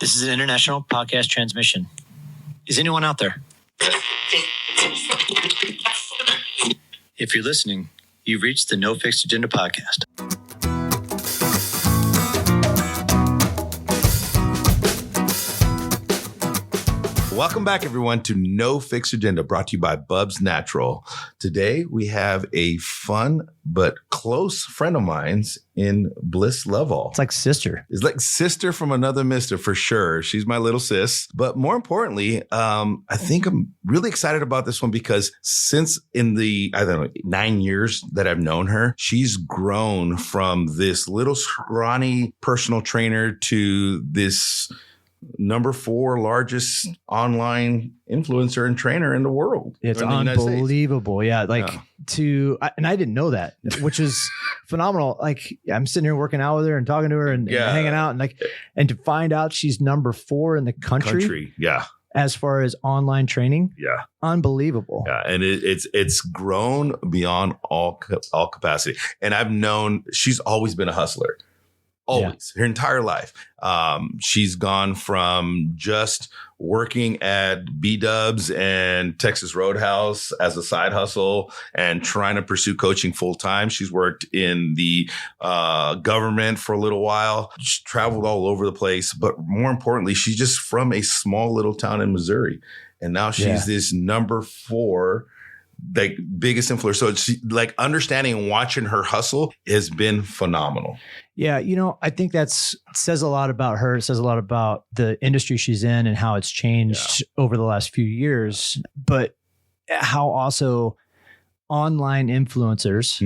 This is an international podcast transmission. Is anyone out there? If you're listening, you've reached the No Fixed Agenda podcast. Welcome back, everyone, to No Fixed Agenda, brought to you by Bubs Natural. Today, we have a fun but close friend of mine's in Bliss Loveall. It's like sister. It's like sister from another mister, for sure. She's my little sis. But more importantly, I think I'm really excited about this one because since in the, 9 years that I've known her, she's grown from this little scrawny personal trainer to this number 4 largest online influencer and trainer in the world. It's unbelievable. Yeah. And I didn't know that, which is phenomenal. Like I'm sitting here working out with her and talking to her and hanging out and to find out she's number 4 in the country. Yeah. As far as online training. Yeah. Unbelievable. Yeah. And it's grown beyond all capacity. And I've known she's always been a hustler. Always, her entire life. She's gone from just working at B-Dubs and Texas Roadhouse as a side hustle and trying to pursue coaching full time. She's worked in the government for a little while. She's traveled all over the place. But more importantly, she's just from a small little town in Missouri. And now she's this number 4 like biggest influencer. So she, like understanding and watching her hustle has been phenomenal. Yeah. I think says a lot about her. It says a lot about the industry she's in and how it's changed over the last few years, but how also online influencers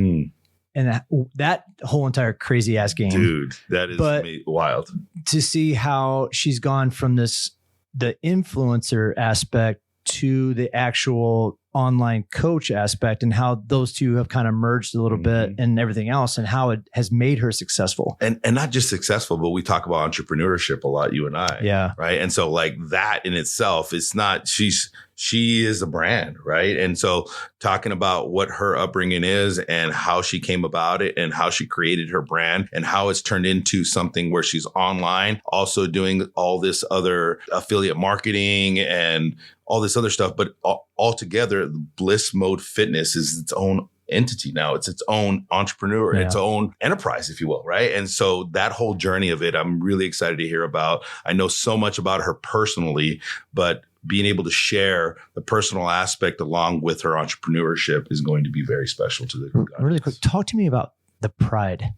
and that whole entire crazy ass game. Dude, that is wild. To see how she's gone from the influencer aspect to the actual online coach aspect and how those two have kind of merged a little bit and everything else and how it has made her successful. And not just successful, but we talk about entrepreneurship a lot, you and I. Yeah. Right. And so like that in itself, it's not, she is a brand, right? And so talking about what her upbringing is and how she came about it and how she created her brand and how it's turned into something where she's online, also doing all this other affiliate marketing and all this other stuff. But altogether, Blissmode Fitness is its own entity now. It's its own entrepreneur, its own enterprise, if you will, right? And so that whole journey of it, I'm really excited to hear about. I know so much about her personally, but being able to share the personal aspect along with her entrepreneurship is going to be very special to the audience. Really quick, talk to me about the pride.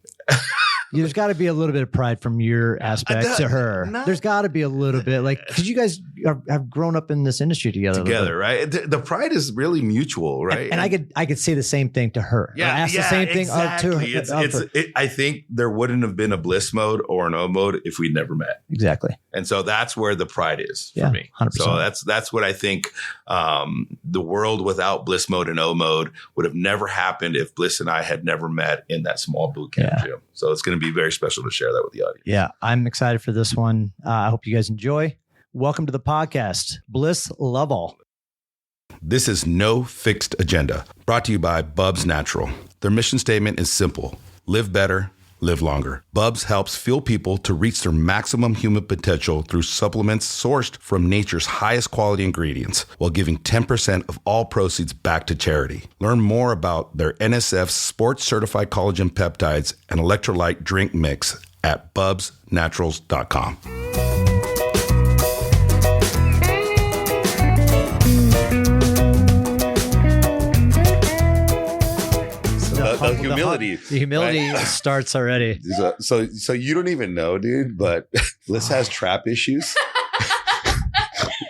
There's got to be a little bit of pride from your aspect to her. There's got to be a little bit, like, because you guys have grown up in this industry together, right? The pride is really mutual, right? And I could say the same thing to her. Yeah, ask the same thing exactly. to her. I think there wouldn't have been a Blissmode or an O-Mode if we'd never met. Exactly. And so that's where the pride is for me. 100%. So that's what I think. The world without Blissmode and O-Mode would have never happened if Bliss and I had never met in that small boot camp gym. So it's going to be very special to share that with the audience. Yeah, I'm excited for this one. I hope you guys enjoy. Welcome to the podcast, Bliss Loveall. This is No Fixed Agenda, brought to you by Bubs Natural. Their mission statement is simple: live better, live longer. Bubs helps fuel people to reach their maximum human potential through supplements sourced from nature's highest quality ingredients, while giving 10% of all proceeds back to charity. Learn more about their NSF sports certified collagen peptides and electrolyte drink mix at bubsnaturals.com. The humility starts already. So you don't even know, dude, but Bliss has trap issues.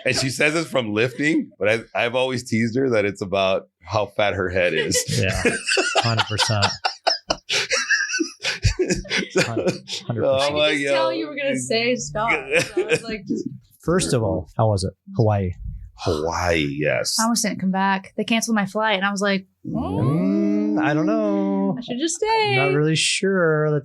And she says it's from lifting, but I've always teased her that it's about how fat her head is. Yeah, 100%. 100%. Oh I could tell you were going to say stop. So I was like, First of all, how was it? Hawaii, yes. I almost didn't come back. They canceled my flight, and I was like, I don't know. I should just stay. Not really sure.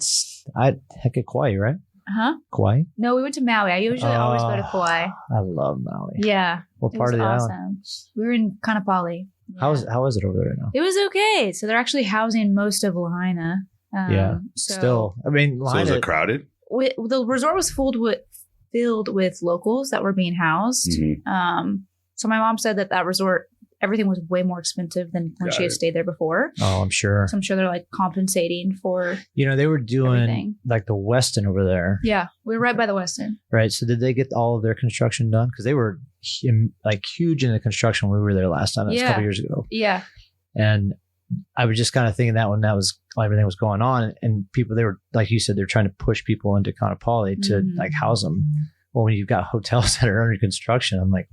Heck at Kauai, right? Huh? Kauai? No, we went to Maui. I usually always go to Kauai. I love Maui. Yeah. What part of the awesome. island? We were in Kaanapali. Yeah. How is it over there right now? It was okay. So they're actually housing most of Lahaina. Still. I mean, Lahaina, so is it crowded? the resort was filled with locals that were being housed. So my mom said that resort, everything was way more expensive than when she had stayed there before. Oh, I'm sure. So I'm sure they're like compensating for. They were doing everything. Like the Westin over there. Yeah, we were right by the Westin. Right. So did they get all of their construction done? Because they were like huge in the construction when we were there last time. That was a couple years ago. Yeah. And I was just kind of thinking that when everything was going on, and people, they were, like you said, they're trying to push people into Kaanapali to like house them. Well, when you've got hotels that are under construction, I'm like,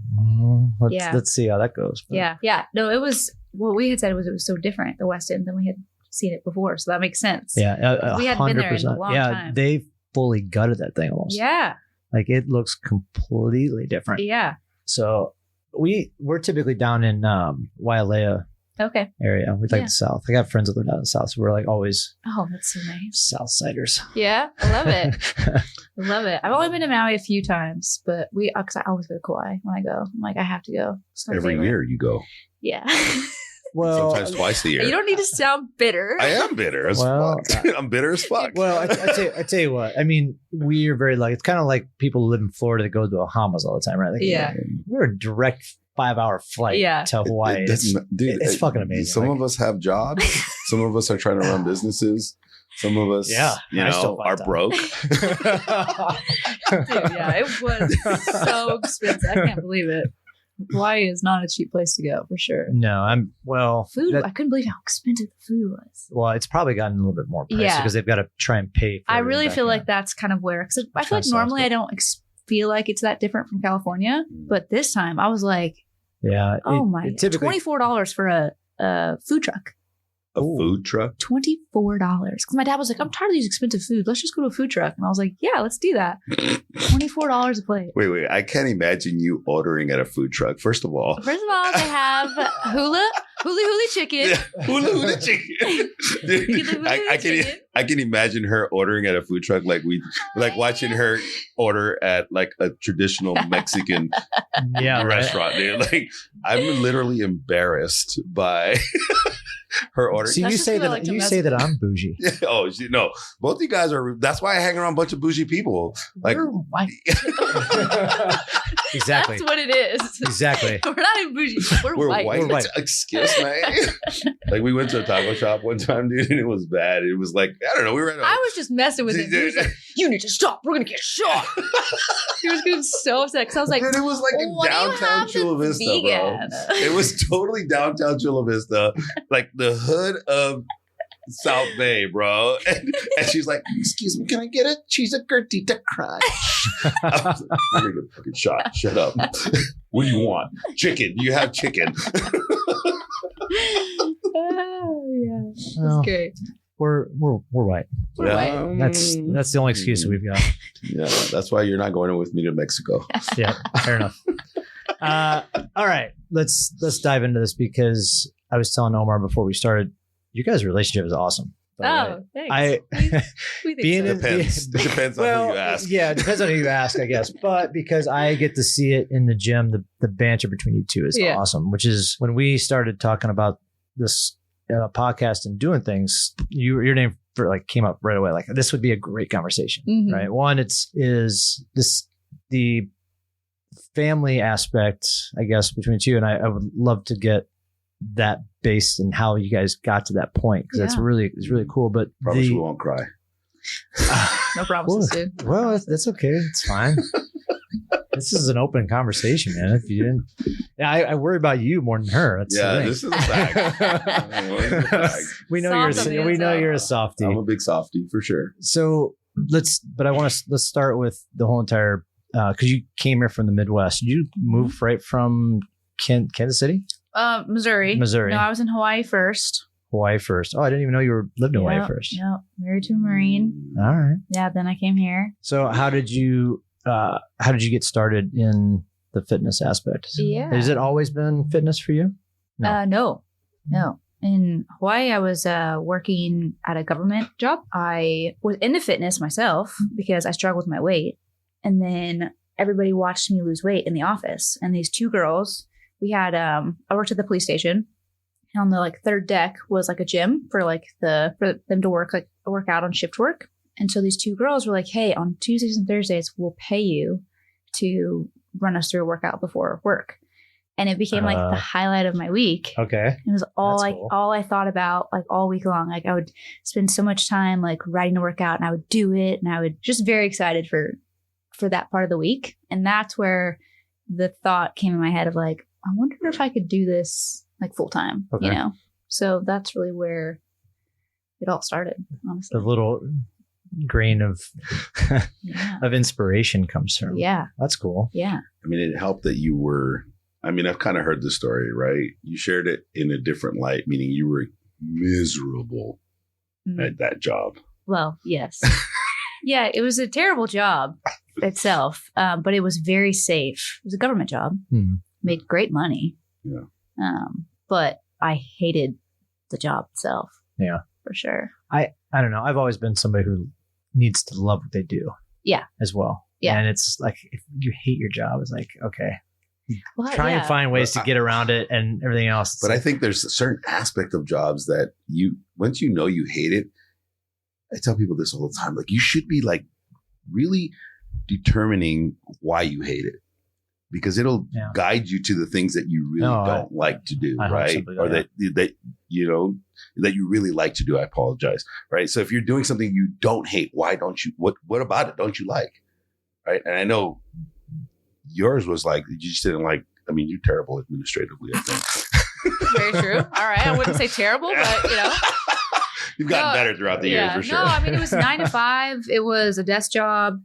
let's see how that goes. But. Yeah. No, it was what we had said was it was so different, the West End, than we had seen it before. So that makes sense. Yeah, we hadn't been there in a long time. They fully gutted that thing almost. Yeah, like it looks completely different. Yeah. So we're typically down in Wailea. Okay. Area. We like the South. I got friends that live down in the South, so we're like always. Oh, that's so nice. Southsiders. Yeah, I love it. I love it. I've only been to Maui a few times, but because I always go to Kauai when I go. I'm like, I have to go. Every year you go. Yeah. Well, sometimes twice a year. You don't need to sound bitter. I am bitter as fuck. I'm bitter as fuck. Well, I tell you what. I mean, we are very lucky. It's kind of like people who live in Florida that go to the Bahamas all the time, right? Like, we're a direct 5-hour flight to Hawaii. It's fucking amazing. Some of us have jobs. Some of us are trying to run businesses. Some of us, are broke. Dude, it was so expensive. I can't believe it. Hawaii is not a cheap place to go for sure. No, food. I couldn't believe how expensive the food was. Well, it's probably gotten a little bit more pricey because they've got to try and pay for I really feel like that's kind of where, because I feel like normally I don't feel like it's that different from California, but this time I was like, $24 for a food truck. A food truck? $24. Because my dad was like, I'm tired of these expensive food. Let's just go to a food truck. And I was like, yeah, let's do that. $24 a plate. Wait. I can't imagine you ordering at a food truck. First of all, they have hula chicken. Yeah, hula chicken. Dude, I can imagine her ordering at a food truck like watching her order at like a traditional Mexican restaurant. Dude. Like, I'm literally embarrassed by her order. See, you say that I'm bougie. Oh, no. Both you guys are. That's why I hang around a bunch of bougie people. Like, we're white. Exactly. That's what it is. Exactly. We're not even bougie. We're white. We're white. Excuse me. Like, we went to a taco shop one time, dude, and it was bad. It was like, I don't know. I was just messing with him. He was like, you need to stop. We're going to get shot. He was getting so upset because I was like, dude, it was like in downtown Chula Vista, bro. It was totally downtown Chula Vista. Like the hood of South Bay, bro. And she's like, excuse me, can I get a cheese gordita crunch? I was like, you're gonna get fucking shot. Shut up. What do you want? Chicken. You have chicken. Oh yeah. That's great. We're white. We're white. That's the only excuse that we've got. Yeah, that's why you're not going with me to Mexico. Yeah, fair enough. All right, let's dive into this because I was telling Omar before we started, you guys' relationship is awesome. Oh, thanks. We think so. Depends. It depends on who you ask. Yeah, it depends on who you ask, I guess. But because I get to see it in the gym, the banter between you two is awesome. Which is when we started talking about this podcast and doing things, your name came up right away. Like, this would be a great conversation, right? One, is the family aspect, I guess, between you and I would love to get that based and how you guys got to that point, because it's really cool. But promise we won't cry. No promises, dude. Well, that's okay. It's fine. This is an open conversation, man. If you didn't, I worry about you more than her. This is a fact. We know you're a softie. I'm a big softie for sure. So let's start with the whole entire, because you came here from the Midwest. Did you move right from Kansas City? Missouri. No, I was in Hawaii first. Oh, I didn't even know you lived in Hawaii first. Yeah, married to a Marine. All right. Yeah, then I came here. So how did you get started in the fitness aspect? Yeah. Has it always been fitness for you? No. In Hawaii, I was working at a government job. I was into fitness myself because I struggled with my weight. And then everybody watched me lose weight in the office. And these two girls, we had, I worked at the police station. And on the third deck was a gym for them to work out on shift work. And so these two girls were like, hey, on Tuesdays and Thursdays, we'll pay you to run us through a workout before work. And it became like the highlight of my week. Okay. It was all That's like cool. all I thought about like all week long. Like I would spend so much time like writing the workout and I would do it. And I would just very excited for that part of the week. And that's where the thought came in my head of like, I wonder if I could do this like full time, Okay. you know? So that's really where it all started, honestly. The little grain of Yeah. of inspiration comes from. Yeah. That's cool. Yeah. I mean, it helped that you were, I mean, I've kind of heard the story, right? You shared it in a different light, meaning you were miserable Mm. at that job. Well, yes. Yeah, it was a terrible job itself, but it was very safe. It was a government job. Hmm. Made great money. Yeah. But I hated the job itself. Yeah. For sure. I don't know. I've always been somebody who needs to love what they do. Yeah. As well. Yeah. And it's like, if you hate your job, it's like, okay, Well, try and find ways to But get around it and everything else. But I think there's a certain aspect of jobs that you, once you know you hate it, I tell people this all the time. Like, you should be like really determining why you hate it, because it'll Yeah. guide you to the things that you really No, don't like to do, I hope right? so, Or yeah. that you know that you really like to do. I apologize, right? So if you're doing something you don't hate, why don't you? What about it don't you like, right? And I know yours was like you just didn't like. I mean, you're terrible administratively, I think. Very true. All right. I wouldn't say terrible, but you know. You've gotten No, better throughout the years, for sure. No, I mean, it was 9 to 5. It was a desk job.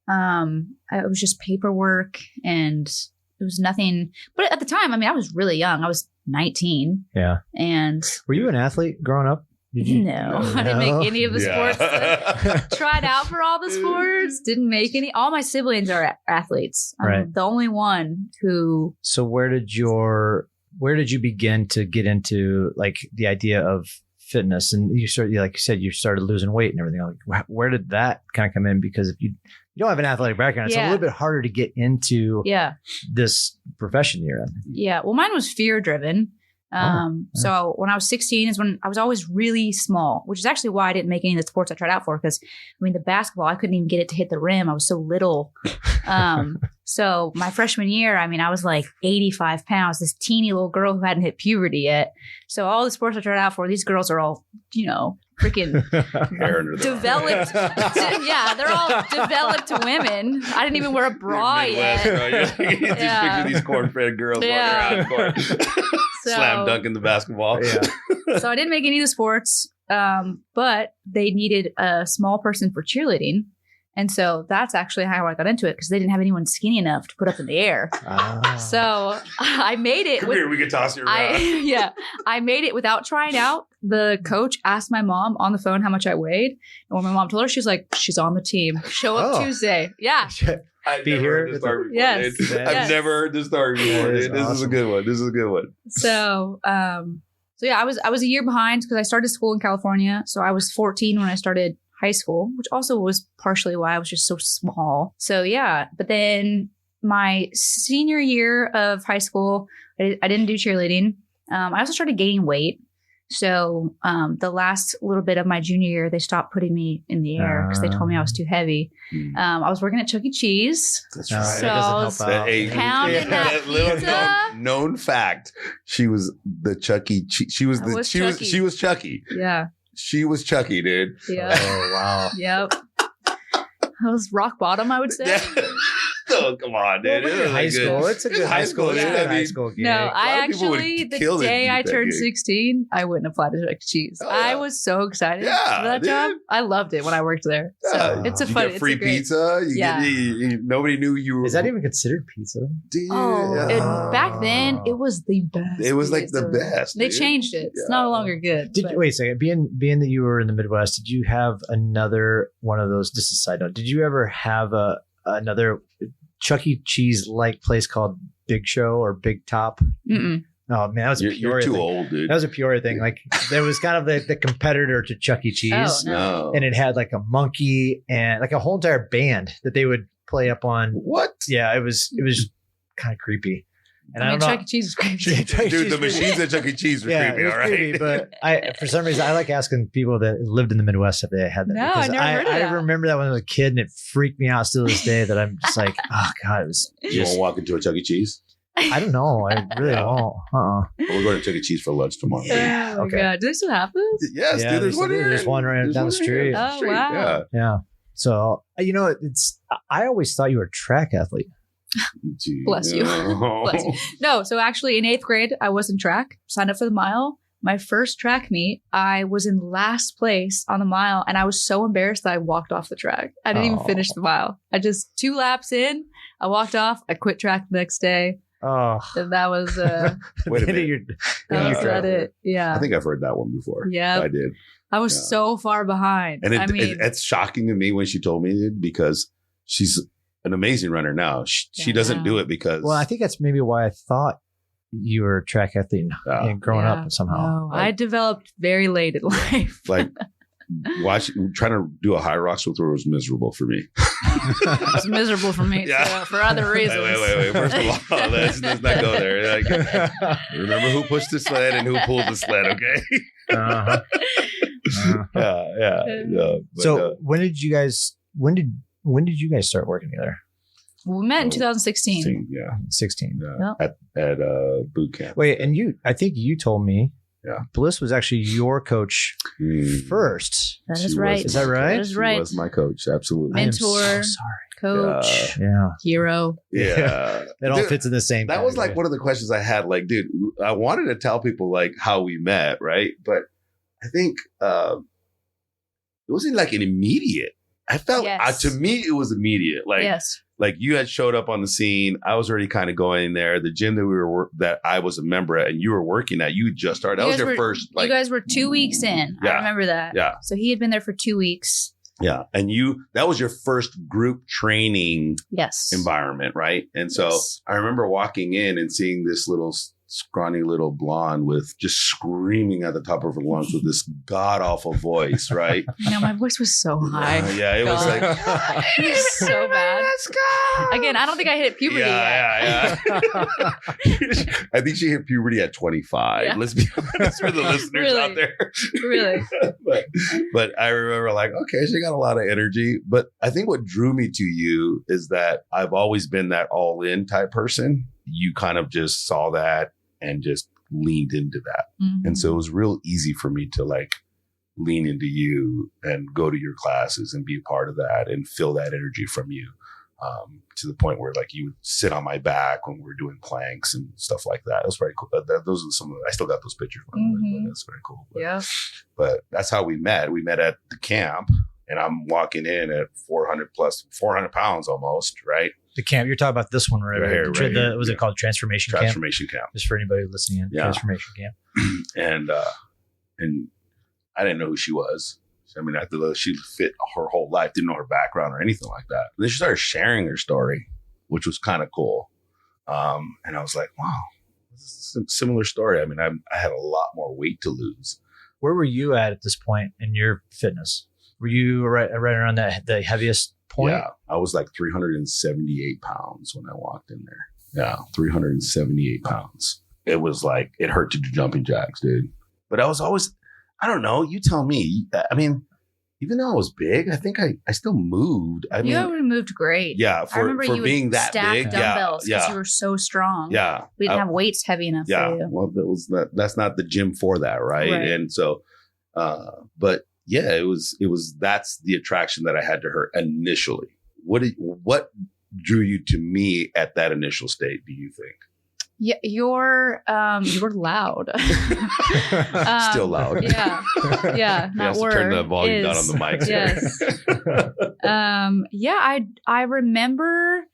It was just paperwork and it was nothing. But at the time, I mean, I was really young. I was 19. Yeah. And Were you an athlete growing up? Did you? no, I didn't make any of the sports. Tried out for all the sports. Didn't make any. All my siblings are athletes. I'm Right. the only one who. So where did you begin to get into like the idea of fitness? And you started, like you said, you started losing weight and everything. Like, where did that kind of come in? Because if you don't have an athletic background, it's a Yeah. little bit harder to get into Yeah. this profession you're in. Yeah. Well, mine was fear driven. So when I was 16 is when I was always really small, which is actually why I didn't make any of the sports I tried out for. Because I mean, the basketball, I couldn't even get it to hit the rim. I was so little. So my freshman year, I mean, I was like 85 pounds, this teeny little girl who hadn't hit puberty yet. So all the sports I tried out for, these girls are all, you know, freaking Hair under the developed. Yeah, they're all developed women. I didn't even wear a bra Midwest, yet. right? Just Yeah. picture these corn-fed girls Yeah. walking around the court. Slam dunking the basketball. Yeah. So I didn't make any of the sports, but they needed a small person for cheerleading. And so that's actually how I got into it because they didn't have anyone skinny enough to put up in the air. Ah. So I made it. Come here, we can toss you around. I made it without trying out. The coach asked my mom on the phone how much I weighed. And when my mom told her, she was like, she's on the team. Show up Oh. Tuesday. Yeah. I've Be never here. heard this story before. Yes. dude. Yes. I've never heard this story before. That is dude. This is a awesome. good one. This is a good one. So yeah, I was a year behind because I started school in California. So I was 14 when I started high school, which also was partially why I was just so small. So yeah, but then my senior year of high school, I didn't do cheerleading. I also started gaining weight. So the last little bit of my junior year, they stopped putting me in the air because they told me I was too heavy. I was working at Chuck E. Cheese. That's No, right. that So- doesn't help out. Hey, Pounding that little pizza. known fact. She was the Chucky. She was I the was she was Chucky. she was Chucky. Yeah. She was Chucky, dude. Yeah. Oh, wow. Yep. That was rock bottom, I would say. Oh, come on, dude. Well, It in was high good. school. It's a good high school. dude. It's a I good high mean, school gig. No, lot I of people would actually, the kill to day do I that turned gig. 16, I wouldn't apply to Chuck E. Cheese. Oh, I yeah. was so excited Yeah, for that dude. job. I loved it when I worked there. So Yeah, it's a you fun, get free it's a great, pizza. You Yeah. get, nobody knew you were. Is that even considered pizza? Dude, Oh, yeah. and back then it was the best. It was like the pizza. best. They dude. changed it. It's Yeah. no longer good. Did but- you, wait a second? Being that you were in the Midwest, did you have another one of those? Just a side note. Did you ever have another Chuck E. Cheese like place called Big Show or Big Top? Mm-mm. Oh man, that was a You're Peoria too thing. old, dude. That was a Peoria thing. Like there was kind of the competitor to Chuck E. Cheese, Oh, no. and it had like a monkey and like a whole entire band that they would play up on. What? Yeah, it was kind of creepy. And I I mean, don't know. Chuck E. Cheese is creepy. Chuck E. Dude, Cheese the creepy. machines at Chuck E. Cheese were Yeah, creepy, it was all right? creepy, but for some reason, I like asking people that lived in the Midwest if they had that. No, because I never heard of I that. remember that when I was a kid, and it freaked me out still to this day. That I'm just like, oh god, it was. You won't walk into a Chuck E. Cheese? I don't know. I really Yeah. won't. We're going to Chuck E. Cheese for lunch tomorrow. Oh my Okay. god, do they still have this? Yes, Yeah, dude. There's one here. there's one right down the street. Oh, wow. Yeah. Yeah. So it's. I always thought you were a track athlete. Gee, Bless you. no. Bless you. No, so actually in 8th grade, I was in track, signed up for the mile. My first track meet, I was in last place on the mile, and I was so embarrassed that I walked off the track. I didn't even Oh. finish the mile. I just 2 laps in, I walked off. I quit track the next day, Oh, and that was Wait a minute. that it. Yeah, I think I've heard that one before. Yeah. I did. I was Yeah. so far behind. And I mean, it's shocking to me when she told me it because she's an amazing runner now. She Yeah. doesn't do it because well, I think that's maybe why I thought you were a track athlete growing yeah. up somehow. No, I developed very late in life. like trying to do a high rocks with her was miserable for me. It was miserable for me Yeah. so, for other reasons. Wait. First of all, let's not go there. Like, remember who pushed the sled and who pulled the sled, okay? Uh-huh. Yeah. But, So when did you guys start working together? We met in Oh, 2016. yeah. 16. Yep. At boot camp. Wait, and I think you told me Yeah. Bliss was actually your coach Mm. first. That She is was right. Is that right? That is She right. was my coach, absolutely. I am so Mentor. sorry. Coach, Yeah. hero. Yeah. It all Dude, fits in the same. That was like category. one of the questions I had. Like, dude, I wanted to tell people like how we met, right? But I think it wasn't like an immediate. I felt Yes. to me it was immediate. Yes. Like you had showed up on the scene. I was already kind of going there. The gym that I was a member at and you were working at, you had just started. That You was guys your were- first. Like, you guys were 2 weeks in. Yeah. I remember that. yeah, So he had been there for 2 weeks. yeah. And that was your first group training Yes. environment, right? And so Yes. I remember walking in and seeing this little scrawny little blonde with just screaming at the top of her lungs with this god awful voice, right? No, my voice was so high. Yeah, it was God. like It was so bad. Let's go. Again, I don't think I hit puberty yet. Yeah. I think she hit puberty at 25. Yeah. Let's be honest for the listeners Really? out there. Really. but I remember like, okay, she got a lot of energy. But I think what drew me to you is that I've always been that all in type person. You kind of just saw that and just leaned into that. Mhm. And so it was real easy for me to like lean into you and go to your classes and be a part of that and feel that energy from you. To the point where like you would sit on my back when we were doing planks and stuff like that. It was very cool. Those are some of I still got those pictures. By the way, Mhm. but that's very cool. But, Yeah. but that's how we met. We met at the camp and I'm walking in at 400 pounds almost, right? The camp. You're talking about this one right, Right here, right here. Was it called Transformation Camp? Transformation camp. Just for anybody listening in. Yeah. Transformation Camp. And I didn't know who she was. I mean, I thought she fit her whole life, didn't know her background or anything like that. And then she started sharing her story, which was kind of cool. And I was like, wow, this is a similar story. I mean, I had a lot more weight to lose. Where were you at this point in your fitness? Were you right around the heaviest point? Yeah, I was like 378 pounds when I walked in there. Yeah, 378 pounds. It was like, it hurt to do jumping jacks, dude. But I was always, I don't know, you tell me. I mean, even though I was big, I think I still moved. I You mean, already moved great. yeah, I remember for you being would that stack big. dumbbells because Yeah, you were so strong. yeah. We didn't I- have weights heavy enough Yeah, for you. well, that's not the gym for that, right? Right. And so, but yeah, it was that's the attraction that I had to her initially. What drew you to me at that initial state? Do you think? Yeah, you're loud. Still loud. Yeah, yeah. We Not have to word. turn the volume down on the mics. Yes. Yeah, I remember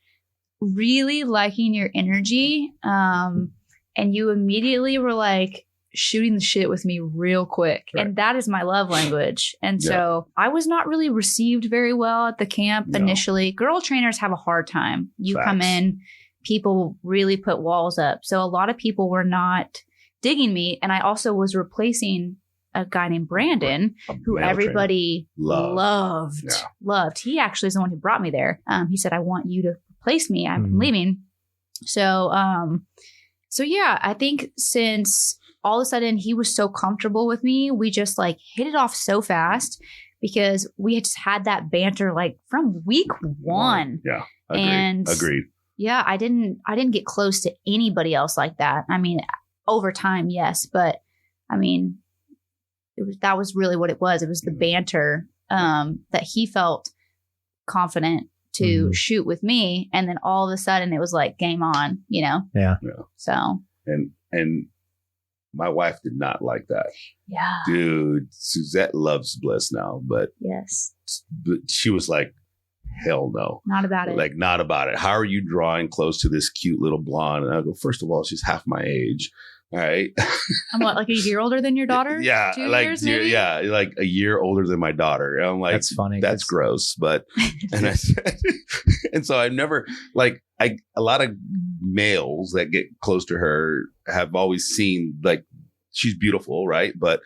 really liking your energy. And you immediately were like shooting the shit with me real quick. Right. And that is my love language. And so I was not really received very well at the camp No. initially. Girl trainers have a hard time. You come Facts. in, people really put walls up. So a lot of people were not digging me. And I also was replacing a guy named Brandon, who Male everybody Loved. loved. He actually is the one who brought me there. He said, I want you to replace me. I'm Mm-hmm. Mhm. leaving. So So yeah, I think since all of a sudden he was so comfortable with me, we just like hit it off so fast because we had just had that banter like from week one. Yeah. Agreed. Yeah, I didn't get close to anybody else like that. I mean, over time, yes, but I mean, that was really what it was. It was the banter that he felt confident to shoot with me, and then all of a sudden it was like game on, you know? Yeah. So and my wife did not like that. yeah, Dude, Suzette loves Bliss now, but yes, she was like, hell no. not about it. Like, not about it. How are you drawing close to this cute little blonde? And I go, first of all, she's half my age. All right. I'm what, like a year older than your daughter? Yeah. 2 like, years maybe? yeah. Like a year older than my daughter. And I'm like, That's funny. That's gross. But, and I said, and so I've never, like, a lot of males that get close to her have always seen, like, she's beautiful, right? But,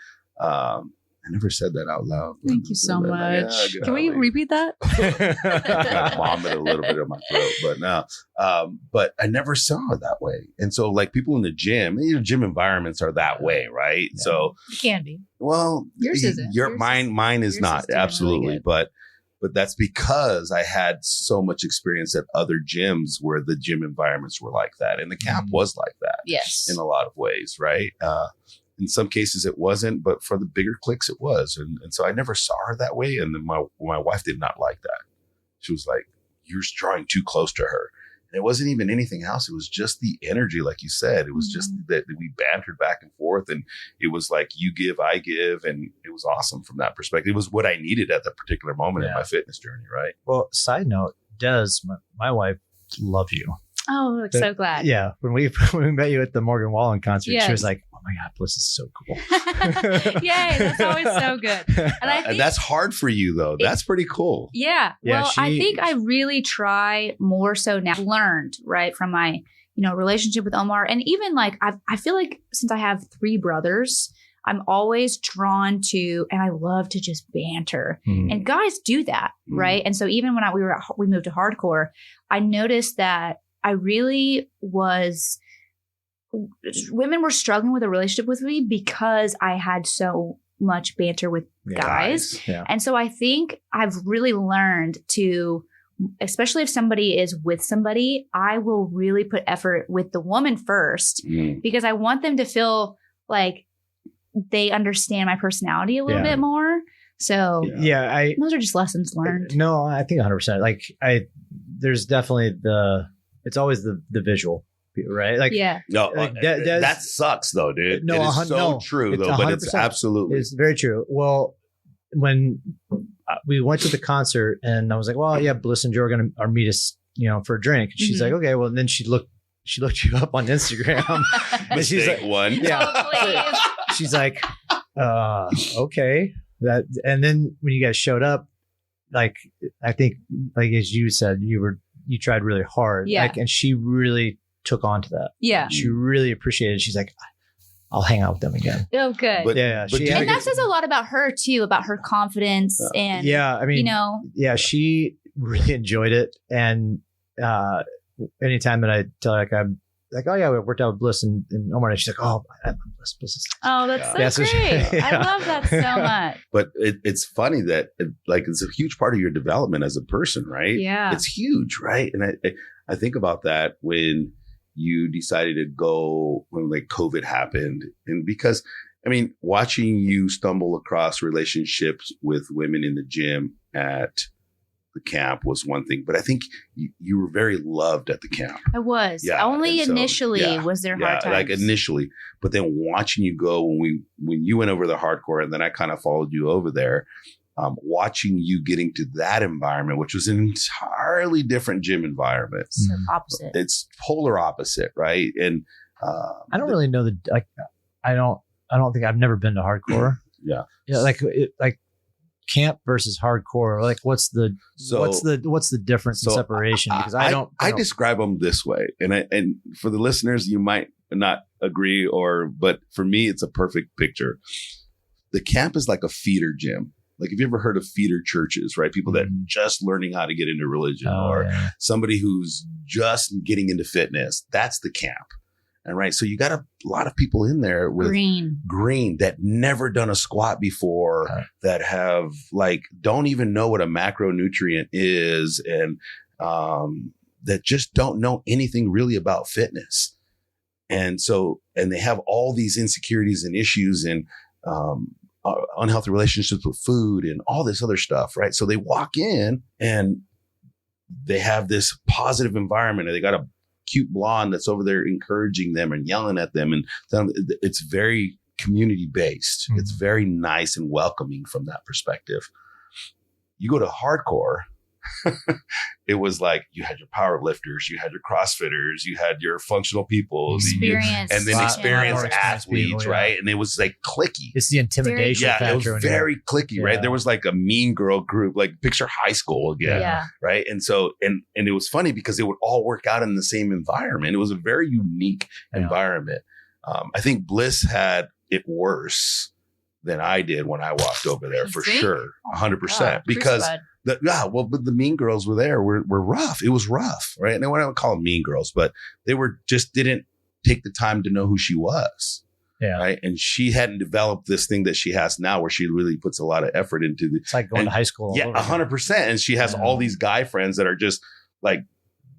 I never said that out loud. Thank you so Like, much. yeah, Can we repeat that? I vomit a little bit in my throat, but no. But I never saw her that way. And so, like, people in the gym, gym environments are that way, right? Yeah. So, It can be. well, Yours isn't. Your Yours mine is yours not is doing really absolutely, good. but that's because I had so much experience at other gyms where the gym environments were like that, and the camp was like that Yes. in a lot of ways, right? In some cases it wasn't, but for the bigger cliques it was. And so I never saw her that way. And then my wife did not like that. She was like, you're drawing too close to her. And it wasn't even anything else. It was just the energy, like you said. It was just that we bantered back and forth, and it was like you give, I give. And it was awesome from that perspective. It was what I needed at that particular moment in my fitness journey, right? Well, side note, Des, my wife, loved you. Oh, I'm so glad. Yeah. When we met you at the Morgan Wallen concert, Yes. she was like, oh my God, Bliss is so cool. Yay, that's always so good. And I think And that's hard for you, though. That's pretty cool. yeah. Yeah, Well, I think I really try more so now. Learned, right, from my, relationship with Omar. And even like, I feel like since I have 3 brothers, I'm always drawn to, and I love to just banter. And guys do that, right? And so even when we moved to hardcore, I noticed that I really women were struggling with a relationship with me because I had so much banter with guys. Yeah. And so I think I've really learned to, especially if somebody is with somebody, I will really put effort with the woman first because I want them to feel like they understand my personality a little bit more. So Yeah. those are just lessons learned. No, I think 100%. Like there's definitely it's always the visual, right? Like, Yeah. No, Like, that sucks, though, dude. No, it is so true, it's though. But it's 100%. absolutely. It's very true. Well, when we went to the concert and I was like, well, yeah, Bliss and Joe are meet us, for a drink. And she's like, okay, well, and then she looked you up on Instagram. And she's like, one. yeah. Oh, please. She's like, okay. And then when you guys showed up, like, I think, like, as you said, you tried really hard. Yeah. Like, and she really took on to that. Yeah. She really appreciated it. She's like, I'll hang out with them again. Oh, good. But- Yeah. but She do had And a that says a lot about her too, about her confidence and yeah. I mean, yeah, she really enjoyed it. And anytime that I tell her, like, I'm like, oh yeah, we worked out with Bliss and Omar, and she's like, oh, I love Bliss. Bliss is oh, that's Yeah, so so she- great. I yeah. love that so much. But it's funny that it's a huge part of your development as a person, right? Yeah. It's huge, right? And I think about that when you decided to go when like COVID happened, and because I mean, watching you stumble across relationships with women in the gym at the camp was one thing, but I think you were very loved at the camp. I was. Yeah, Only and so, initially was there hard times. like initially, but then watching you go when you went over the hardcore, and then I kind of followed you over there, watching you getting to that environment, which was an entirely different gym environment. It's the opposite. It's polar opposite, right? And I don't really know I don't think I've never been to hardcore. Yeah. Yeah. Like camp versus hardcore. Like what's the difference and separation? Because I describe them this way, and for the listeners, you might not agree, but for me, it's a perfect picture. The camp is like a feeder gym. Like, have you ever heard of feeder churches, right? People that are just learning how to get into religion, or somebody who's just getting into fitness. That's the camp. And right. So you got a lot of people in there with green that never done a squat before, that have like, don't even know what a macronutrient is. And, that just don't know anything really about fitness. And so, and they have all these insecurities and issues and, unhealthy relationships with food and all this other stuff. Right. So they walk in and they have this positive environment, and they got a cute blonde that's over there encouraging them and yelling at them. And it's very community based. Mm-hmm. It's very nice and welcoming from that perspective. You go to hardcore, it was like you had your power lifters, you had your CrossFitters, you had your functional people, and then experienced athletes, people, right? And it was like cliquey. It's the intimidation factor. It was very cliquey, right? There was like a mean girl group, like picture high school again, right? And so, and it was funny because it would all work out in the same environment. It was a very unique environment. I think Bliss had it worse than I did when I walked over there, for sure, 100%, because. But the mean girls were there. Were rough. It was rough, right? And I wouldn't call them mean girls, but they were just didn't take the time to know who she was, right? And she hadn't developed this thing that she has now, where she really puts a lot of effort into the. It's like going to high school. 100%. And she has all these guy friends that are just like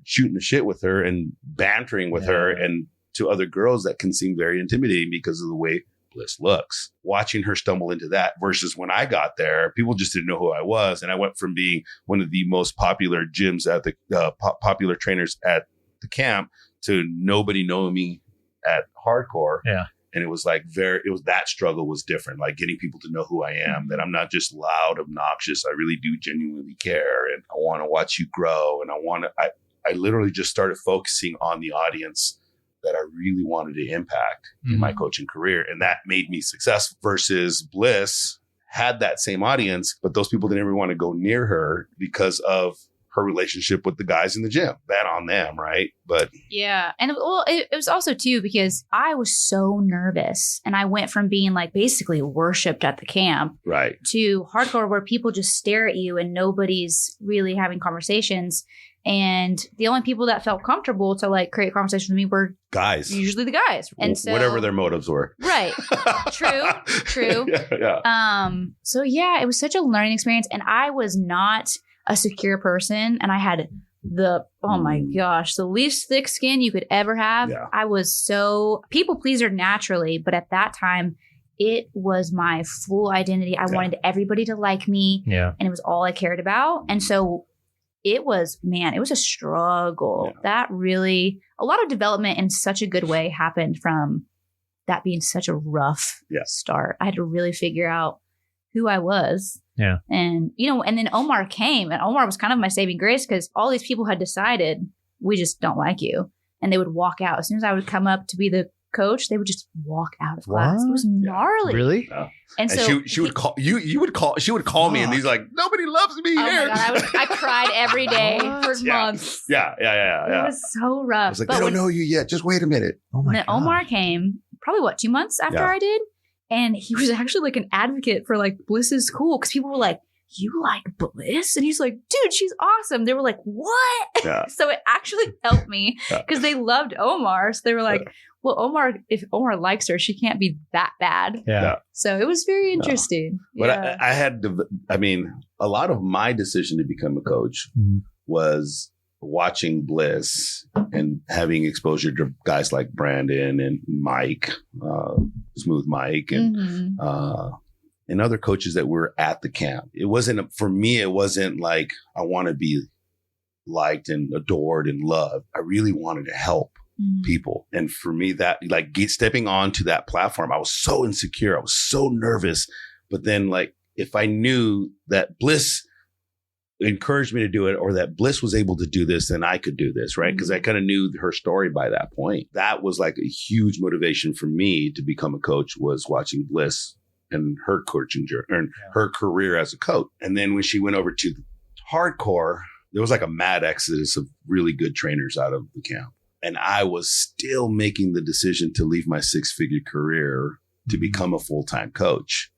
shooting the shit with her and bantering with her, and to other girls that can seem very intimidating because of the way Bliss looks. Watching her stumble into that versus when I got there, people just didn't know who I was. And I went from being one of the most popular gyms at the popular trainers at the camp to nobody knowing me at hardcore. Yeah. And it was like that struggle was different. Like getting people to know who I am, that I'm not just loud, obnoxious. I really do genuinely care. And I want to watch you grow. And I literally just started focusing on the audience that I really wanted to impact in my coaching career. And that made me successful versus Bliss had that same audience, but those people didn't ever want to go near her because of her relationship with the guys in the gym. Bad on them, right? But yeah. And it was also too, because I was so nervous, and I went from being like basically worshipped at the camp to hardcore, where people just stare at you and nobody's really having conversations. And the only people that felt comfortable to like create conversation with me were guys, usually the guys. And so whatever their motives were. Right. True. So yeah, it was such a learning experience, and I was not a secure person, and I had the least thick skin you could ever have. Yeah. I was so people pleaser naturally, but at that time it was my full identity. I wanted everybody to like me, and it was all I cared about. And so it was a struggle. That really, a lot of development in such a good way happened from that being such a rough start. I had to really figure out who I was. Yeah. And, and then Omar came, and Omar was kind of my saving grace, because all these people had decided, we just don't like you. And they would walk out. As soon as I would come up to be the coach, they would just walk out of class. It was gnarly. Really? Yeah. And so she would call she would call me, and he's like, nobody loves me here. My God, I cried every day for months. Yeah. It was so rough. I was like, I don't know you yet. Just wait a minute. Oh my God. Omar came probably 2 months after I did. And he was actually like an advocate for like Bliss is cool, because people were like, you like Bliss? And he's like, dude, she's awesome. They were like, what? Yeah. So it actually helped me, because they loved Omar. So they were like, well, Omar, if Omar likes her, she can't be that bad. Yeah. So it was very interesting. But I had, a lot of my decision to become a coach was watching Bliss and having exposure to guys like Brandon and Mike, Smooth Mike, and other coaches that were at the camp. It wasn't like I want to be liked and adored and loved. I really wanted to help people. And for me, that like stepping onto that platform, I was so insecure. I was so nervous. But then like, if I knew that Bliss encouraged me to do it, or that Bliss was able to do this, then I could do this, right? Because I kind of knew her story by that point. That was like a huge motivation for me to become a coach, was watching Bliss and her coaching journey, and her career as a coach. And then when she went over to hardcore, there was like a mad exodus of really good trainers out of the camp. And I was still making the decision to leave my 6-figure career to become a full-time coach.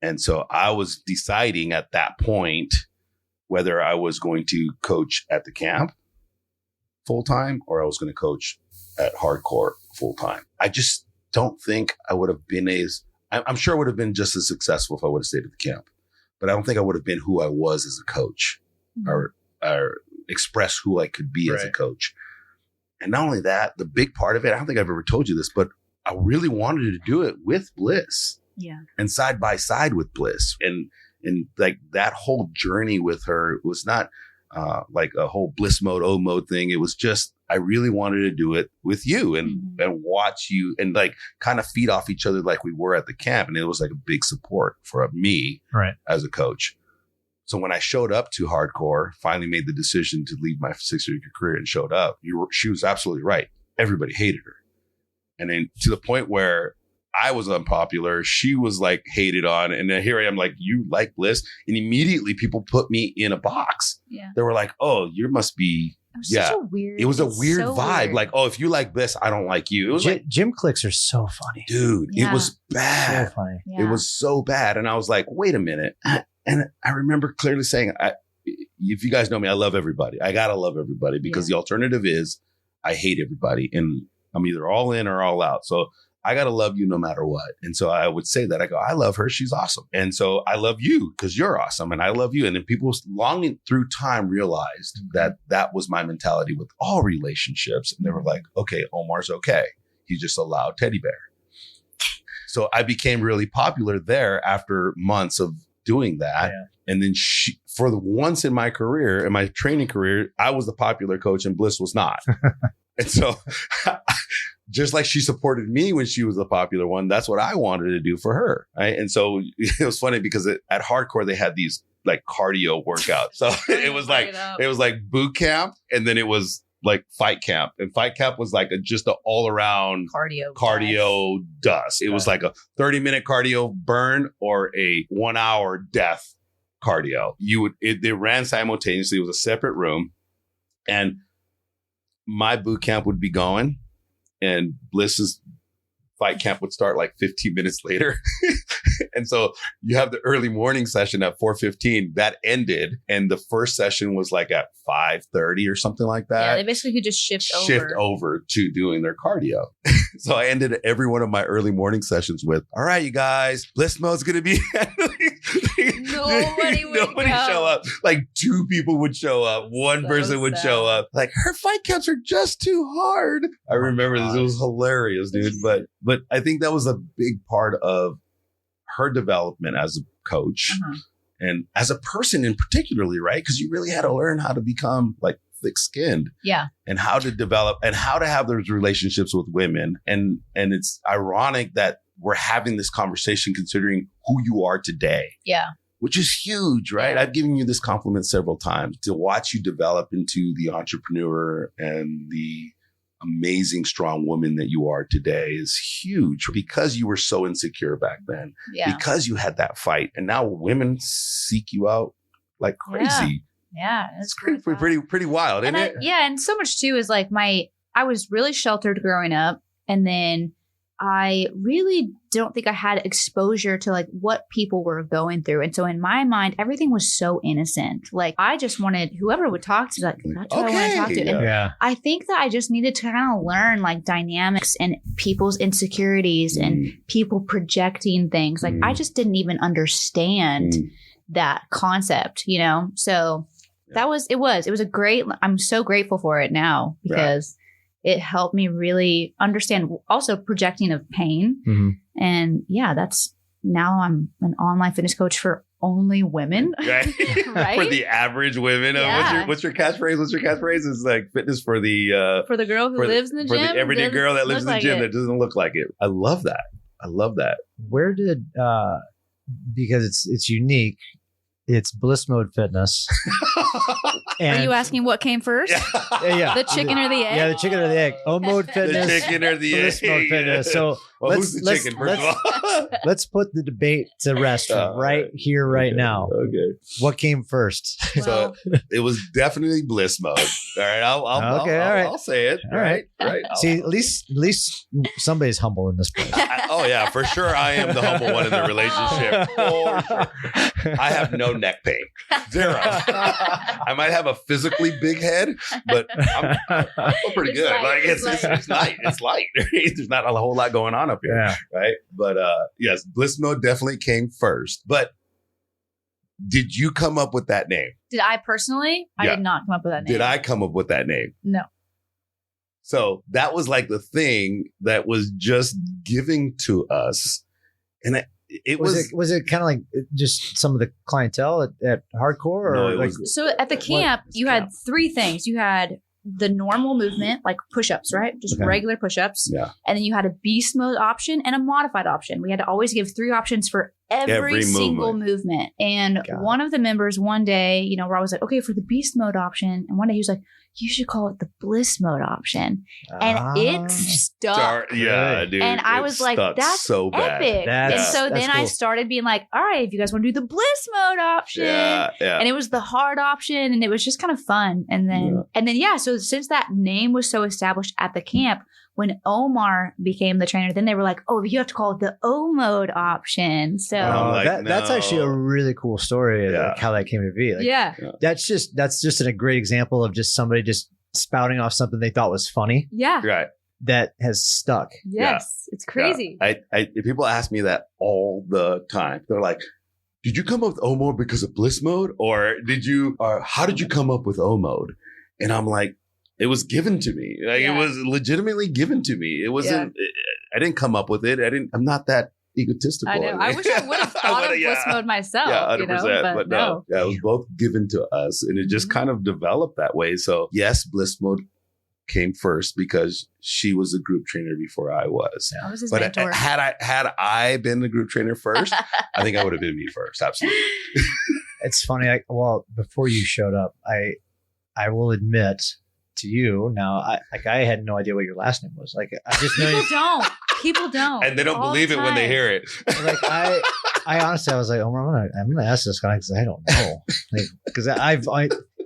And so I was deciding at that point whether I was going to coach at the camp full-time, or I was going to coach at hardcore full time. I just don't think I would have been I'm sure I would have been just as successful if I would have stayed at the camp, but I don't think I would have been who I was as a coach or express who I could be as a coach. And not only that, the big part of it, I don't think I've ever told you this, but I really wanted to do it with Bliss. Yeah. And side by side with Bliss. And like that whole journey with her was not like a whole Blissmode, O-mode thing. It was just, I really wanted to do it with you and watch you and like kind of feed off each other like we were at the camp. And it was like a big support for me as a coach. So when I showed up to hardcore, finally made the decision to leave my 6-year career and showed up, she was absolutely right. Everybody hated her. And then to the point where I was unpopular, she was like hated on. And then here I am like, you like Bliss? And immediately people put me in a box. Yeah. They were like, oh, you must be. It was a weird vibe. Like, oh, if you like Bliss, I don't like you. It was like, gym cliques are so funny. Dude, it was bad. So funny. Yeah. It was so bad. And I was like, wait a minute. And I remember clearly saying, if you guys know me, I love everybody. I got to love everybody because the alternative is I hate everybody. And I'm either all in or all out. So I got to love you no matter what. And so I would say that I go, I love her. She's awesome. And so I love you because you're awesome. And I love you. And then people long through time realized that that was my mentality with all relationships. And they were like, okay, Omar's okay. He's just a loud teddy bear. So I became really popular there after months of doing that. Yeah. And then for the once in my career, in my training career, I was the popular coach and Bliss was not. And so just like she supported me when she was the popular one, that's what I wanted to do for her. Right. And so it was funny because at hardcore, they had these like cardio workouts. So it was like boot camp. And then it was like fight camp. And fight camp was like just an all around cardio dust. It was like a 30-minute cardio burn or a 1 hour death cardio. They ran simultaneously. It was a separate room. And my boot camp would be going and Bliss's fight camp would start like 15 minutes later. And so you have the early morning session at 4:15 that ended. And the first session was like at 5:30 or something like that. Yeah, they basically could just shift over to doing their cardio. So I ended every one of my early morning sessions with, all right, you guys, Blissmode's going to be. Nobody would show up. Like 2 people would show up. One person would show up. Like her fight camps are just too hard. I remember this. It was hilarious, dude. But I think that was a big part of her development as a coach and as a person in particularly, right? Because you really had to learn how to become like thick-skinned. Yeah. And how to develop and how to have those relationships with women. And it's ironic that we're having this conversation considering who you are today. Yeah. Which is huge, right? I've given you this compliment several times. To watch you develop into the entrepreneur and the amazing, strong woman that you are today is huge because you were so insecure back then. Yeah. Because you had that fight. And now women seek you out like crazy. Yeah. It's pretty wild, isn't it? Yeah. And so much too is like I was really sheltered growing up. And then I really don't think I had exposure to like what people were going through. And so in my mind, everything was so innocent. Like I just wanted whoever would talk to, like, that's what I want to talk to. And I think that I just needed to kind of learn like dynamics and people's insecurities and people projecting things. Like I just didn't even understand that concept, you know? So it was a great, I'm so grateful for it now because it helped me really understand also projecting of pain. And now I'm an online fitness coach for only women. Right? For the average women. What's your catchphrase? It's like fitness for the girl who lives in the gym. For the everyday girl that lives in the gym that doesn't look like it. I love that. Where did, because it's unique, it's Blissmode Fitness. Are you asking what came first? Yeah. The chicken or the egg? Yeah, the chicken or the egg. O-mode Fitness. The chicken or the egg. Blissmode Fitness. So Well, let's- who's the let's- chicken, first of all? Let's put the debate to rest right here, right Okay, now. Okay. What came first? So it was definitely Bliss Mode. All right. Okay, all right. I'll say it. All right. Right. See, at least somebody's humble in this place. Oh yeah, for sure. I am the humble one in the relationship. For sure. I have no neck pain. Zero. I might have a physically big head, but I'm pretty It's good. light, Like it's it's light. It's light. There's not a whole lot going on up here. Yeah. Right. But yes, Bliss Mode definitely came first. But did you come up with that name? Did I personally? I Yeah. did not come up with that name. Did I come up with that name? No. So that was like the thing that was just giving to us. And it Was it kind of like just some of the clientele at hardcore, or No, it like was- So at the camp, What? you had three things. You had the normal movement, like push-ups, right? Just Okay. regular push-ups. Yeah. And then you had a beast mode option and a modified option. We had to always give 3 options for every Every single movement. And Got it. one of the members one day, where I was like, okay, for the beast mode option. And one day he was like, you should call it the bliss mode option. And it stuck. Yeah, dude. And I it was like, stuck that's so bad. epic. And That's- so that's then I cool. started being like, all right, if you guys want to do the bliss mode option. Yeah. And it was the hard option, and it was just kind of fun. And then, so since that name was so established at the camp, when Omar became the trainer, then they were like, oh, you have to call it the O mode option. So I'm like, that's actually a no. really cool story, Yeah. like how that came to be. Like, yeah. that's just a great example of just somebody just spouting off something they thought was funny Yeah. Right. that has stuck. Yes. It's crazy. Yeah. People ask me that all the time. They're like, did you come up with O mode because of bliss mode? Or how did you come up with O mode? And I'm like, it was given to me. Like Yeah. it was legitimately given to me. It wasn't, I didn't come up with it. I'm not that egotistical. I know. I wish I would have thought of bliss mode myself. Yeah, 100%. But no. no. Yeah, it was both given to us, and it just Mhm. kind of developed that way. So yes, Bliss Mode came first because she was a group trainer before I was. I was his But mentor. had I been the group trainer first, I think I would have been me first. Absolutely. It's funny. Before you showed up, I will admit to you now, I had no idea what your last name was. Like, I just know. People don't. People don't. And they don't All believe the it when they time. hear it. Like I honestly, I was like, Omar, I'm gonna ask this guy because I don't know, because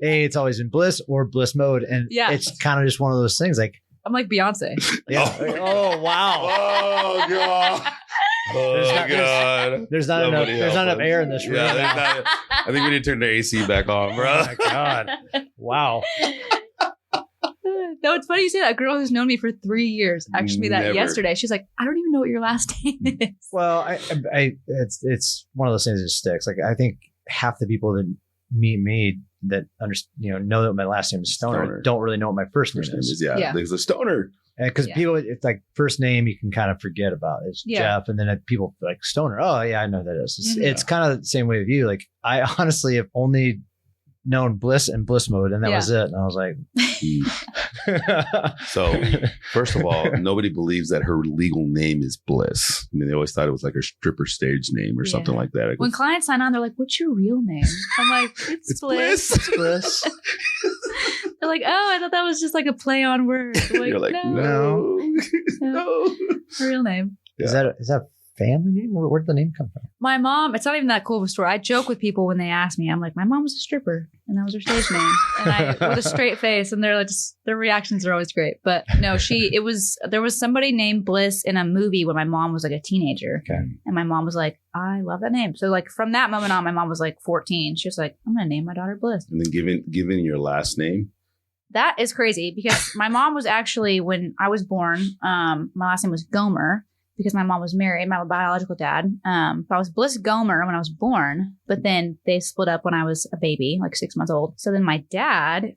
it's always been Bliss or Bliss Mode, and Yeah. it's kind of just one of those things. Like, I'm like Beyonce. yeah, oh wow, Oh god. God. there's not enough Somebody there's not help enough us. air in this room. Yeah, now. I think we need to turn the AC back on, bro. Oh my god, wow. No, it's funny you say that. A girl who's known me for 3 years asked me that Never. yesterday. She's like, I don't even know what your last name is. Well, it's one of those things that sticks. Like, I think half the people that meet me that know that my last name is Stoner don't really know what my first name First name is. is Yeah. There's a stoner. Because Yeah. people, it's like first name you can kind of forget about. It's Yeah. Jeff, and then people like Stoner. Oh yeah, I know who that is. It's, Mhm. it's kind of the same way with you. Like, I honestly have only known Bliss and Bliss Mode, and that Yeah. was it. And I was like, So, first of all, nobody believes that her legal name is Bliss. I mean, they always thought it was like her stripper stage name or Yeah. something like that. When clients sign on, they're like, what's your real name? I'm like, it's Bliss. It's Bliss. They're like, oh, I thought that was just like a play on words. I'm You're like, no, no. her real name. Is that a family name? Where did the name come from? My mom, it's not even that cool of a story. I joke with people when they ask me, I'm like, my mom was a stripper and that was her stage name. And with a straight face, and they're like, their reactions are always great. But no, there was somebody named Bliss in a movie when my mom was like a teenager. Okay. And my mom was like, I love that name. So like from that moment on, my mom was like 14. She was like, I'm going to name my daughter Bliss. And then given your last name. That is crazy because my mom was actually, when I was born, my last name was Gomer because my mom was married, my biological dad. So I was Bliss Gomer when I was born, but then they split up when I was a baby, like 6 months old. So then my dad,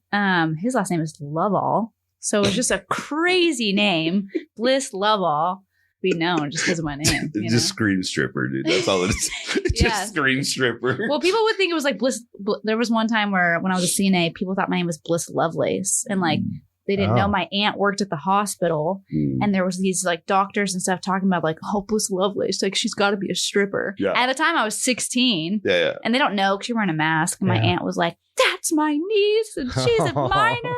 his last name is Loveall. So it was just a crazy name, Bliss Loveall, be known just because of my name. It just screams stripper, dude. That's all it is. It Yeah. just screams stripper. Well, people would think it was like Bliss. There was one time where when I was a CNA, people thought my name was Bliss Lovelace. And like, they didn't know my aunt worked at the hospital. Mm. And there was these like doctors and stuff talking about like, oh, Bliss Lovelace, like she's got to be a stripper. Yeah. At the time I was 16 Yeah. and they don't know because you're wearing a mask. And my Yeah. aunt was like, that's my niece and she's a minor.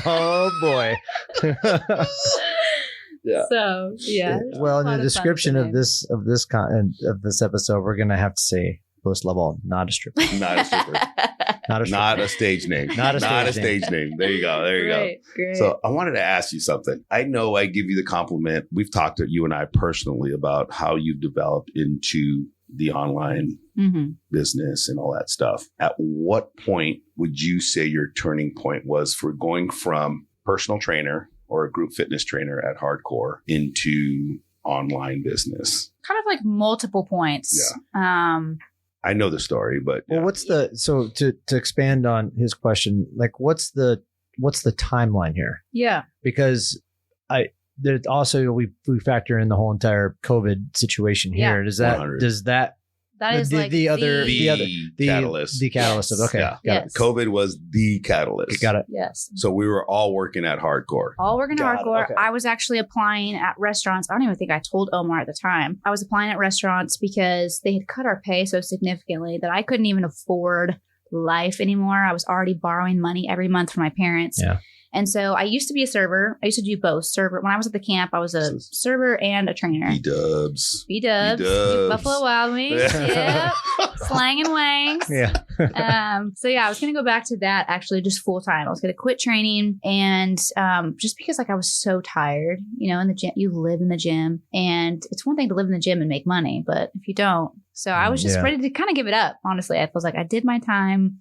Oh boy. Yeah. So yeah. there's a Well, in lot the of description fun of this episode, we're gonna have to say Bliss Loveall, not a stripper, Not a stripper. not a stripper. Not a stage name. Not a stage name. There you go. There you go. Great. So I wanted to ask you something. I know I give you the compliment. We've talked to you and I personally about how you've developed into the online business and all that stuff. At what point would you say your turning point was for going from personal trainer or a group fitness trainer at Hardcore into online business? Kind of like multiple points. I know the story, but Well, what's to expand on his question? Like, what's the timeline here? Yeah. Because there also we factor in the whole entire COVID situation here. Yeah. Does that That is the like other catalyst. the catalyst of okay, Yeah. got Yes. COVID was the catalyst. it, got it. Yes. So we were all working at Hardcore. All working Got it, hardcore. okay. I was actually applying at restaurants. I don't even think I told Omar at the time. I was applying at restaurants because they had cut our pay so significantly that I couldn't even afford life anymore. I was already borrowing money every month from my parents. Yeah. And so I used to be a server. I used to do both. Server. When I was at the camp, I was a server and a trainer. B-dubs. B-dubs. B-dubs. Buffalo Wild Wings. Yep. Slang and wangs. Yeah. So yeah, I was going to go back to that actually just full time. I was going to quit training and just because like I was so tired, you know, in the gym, you live in the gym and it's one thing to live in the gym and make money, but if you don't, so I was just ready to kind of give it up. Honestly, I was like, I did my time.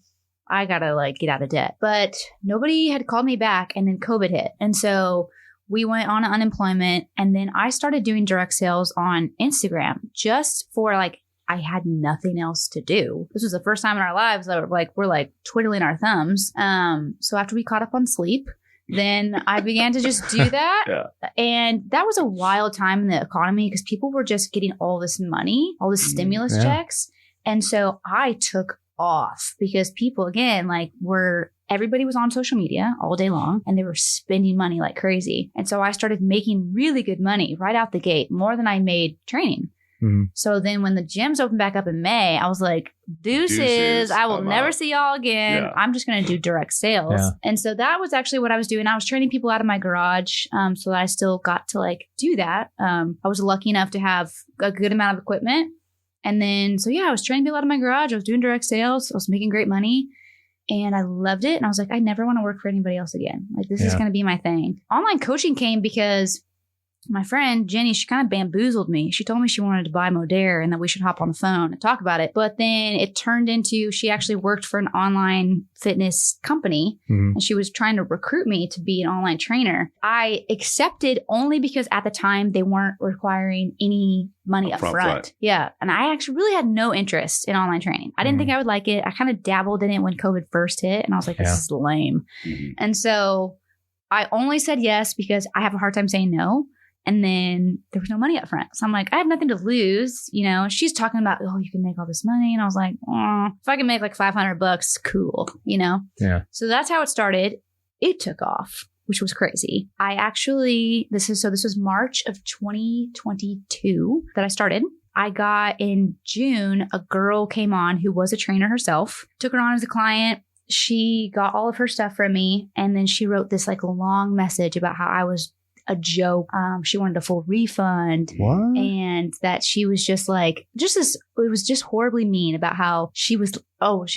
I got to like get out of debt, but nobody had called me back and then COVID hit. And so we went on unemployment and then I started doing direct sales on Instagram just for like, I had nothing else to do. This was the first time in our lives that we're like twiddling our thumbs. So after we caught up on sleep, then I began to just do that. Yeah. And that was a wild time in the economy because people were just getting all this money, all this stimulus checks. And so I took off because people, again, like everybody was on social media all day long and they were spending money like crazy. And so I started making really good money right out the gate, more than I made training. Mm-hmm. So then when the gyms opened back up in May, I was like, deuces, I will never see y'all again. Yeah. I'm just going to do direct sales. Yeah. And so that was actually what I was doing. I was training people out of my garage so that I still got to like do that. I was lucky enough to have a good amount of equipment. And then, so yeah, I was training people out of my garage. I was doing direct sales. I was making great money and I loved it. And I was like, I never want to work for anybody else again. Like this is going to be my thing. Online coaching came because my friend Jenny, she kind of bamboozled me. She told me she wanted to buy Modere and that we should hop on the phone and talk about it. But then it turned into, she actually worked for an online fitness company and she was trying to recruit me to be an online trainer. I accepted only because at the time they weren't requiring any money up front. Yeah. And I actually really had no interest in online training. I didn't think I would like it. I kind of dabbled in it when COVID first hit and I was like, this is lame. And so I only said yes because I have a hard time saying no. And then there was no money up front. So I'm like, I have nothing to lose. You know, she's talking about, oh, you can make all this money. And I was like, if I can make like $500, cool, you know? Yeah. So that's how it started. It took off, which was crazy. I actually, this was March of 2022 that I started. I got in June, a girl came on who was a trainer herself, took her on as a client. She got all of her stuff from me. And then she wrote this like long message about how I was a joke. She wanted a full refund. What? And that she was just like, it was just horribly mean about how she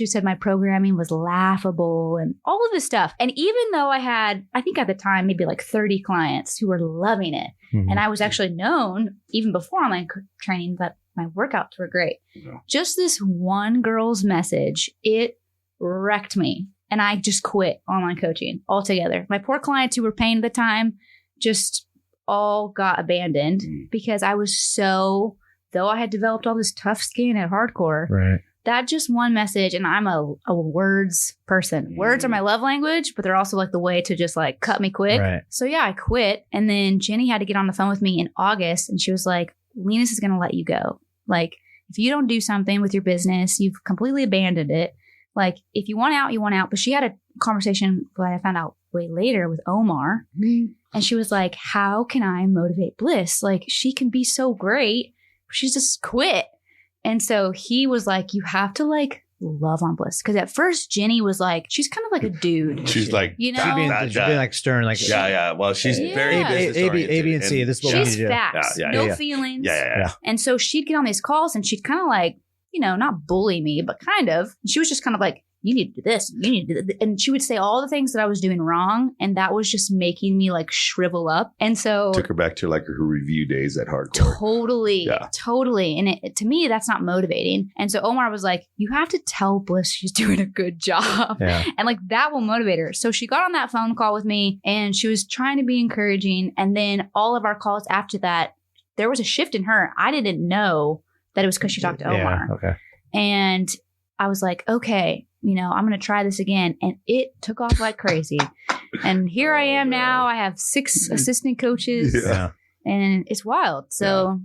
said my programming was laughable and all of this stuff. And even though I had, I think at the time, maybe like 30 clients who were loving it. And I was actually known even before online training that my workouts were great. Just this one girl's message, it wrecked me. And I just quit online coaching altogether. My poor clients who were paying at the time just all got abandoned because I was though I had developed all this tough skin at Hardcore, right? That just one message, and I'm a words person. Words are my love language, but they're also like the way to just like cut me quick. Right. So yeah, I quit. And then Jenny had to get on the phone with me in August and she was like, Linus is going to let you go. Like, if you don't do something with your business, you've completely abandoned it. Like, if you want out, you want out. But she had a conversation that I found out way later with Omar. And she was like, how can I motivate Bliss? Like, she can be so great. She's just quit. And so he was like, you have to like love on Bliss. Because at first, Jenny was like, she's kind of like a dude. She's like, You know? She'd be, that she'd guy. be like stern, like Yeah. Well, she's Yeah. very business A, B, and C. This is what we need She's to do. facts, Yeah, no yeah. feelings. Yeah. And so she'd get on these calls and she'd kind of like, you know, not bully me, but kind of. And she was just kind of like, you need to do this. You need to do that. And she would say all the things that I was doing wrong. And that was just making me like shrivel up. And so Took her back to like her review days at Hardcore. Totally. And to me, that's not motivating. And so Omar was like, you have to tell Bliss she's doing a good job. Yeah. And like that will motivate her. So she got on that phone call with me and she was trying to be encouraging. And then all of our calls after that, there was a shift in her. I didn't know that it was because she talked to Omar. Yeah, okay. And I was like, okay, you know, I'm going to try this again. And it took off like crazy. And here I am now. I have 6 assistant coaches. Yeah. And it's wild. So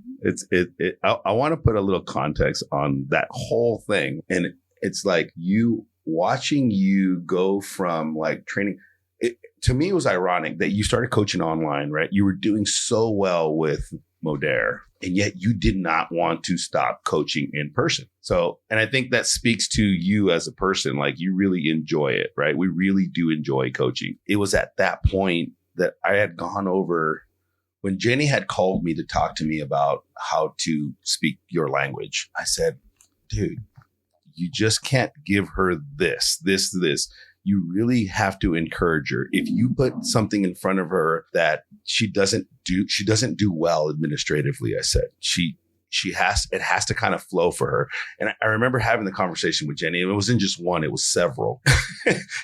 I want to put a little context on that whole thing. And it's like watching you go from like training. To me, it was ironic that you started coaching online, right? You were doing so well with Modere, and yet you did not want to stop coaching in person. So, and I think that speaks to you as a person, like you really enjoy it, right? We really do enjoy coaching. It was at that point that I had gone over when Jenny had called me to talk to me about how to speak your language. I said, dude, you just can't give her this. You really have to encourage her. If you put something in front of her that she doesn't do well administratively, I said, it has to kind of flow for her. And I remember having the conversation with Jenny, and it wasn't just one, it was several.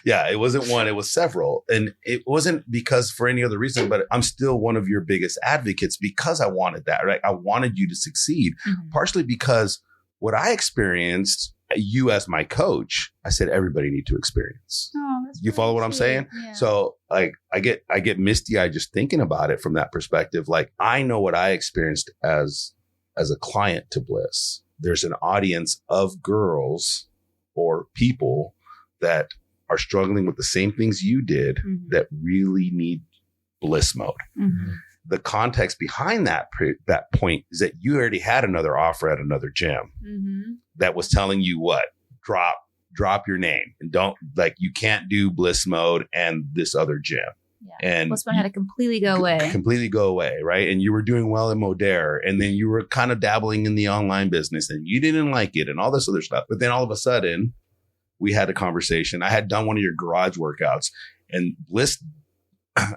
Yeah, it wasn't one, it was several. And it wasn't because for any other reason, but I'm still one of your biggest advocates because I wanted that, right? I wanted you to succeed, partially because what I experienced, you as my coach, I said, everybody need to experience. Oh, that's you follow what I'm saying? Yeah. So like I get misty-eyed just thinking about it from that perspective. Like I know what I experienced as a client to Bliss. There's an audience of girls or people that are struggling with the same things you did that really need Bliss Mode. The context behind that point is that you already had another offer at another gym that was telling you what? Drop your name and don't, like, you can't do Bliss Mode and this other gym. Yeah. And Blissmode had to completely go away. Right? And you were doing well in Modere, and then you were kind of dabbling in the online business and you didn't like it and all this other stuff. But then all of a sudden we had a conversation. I had done one of your garage workouts, and Bliss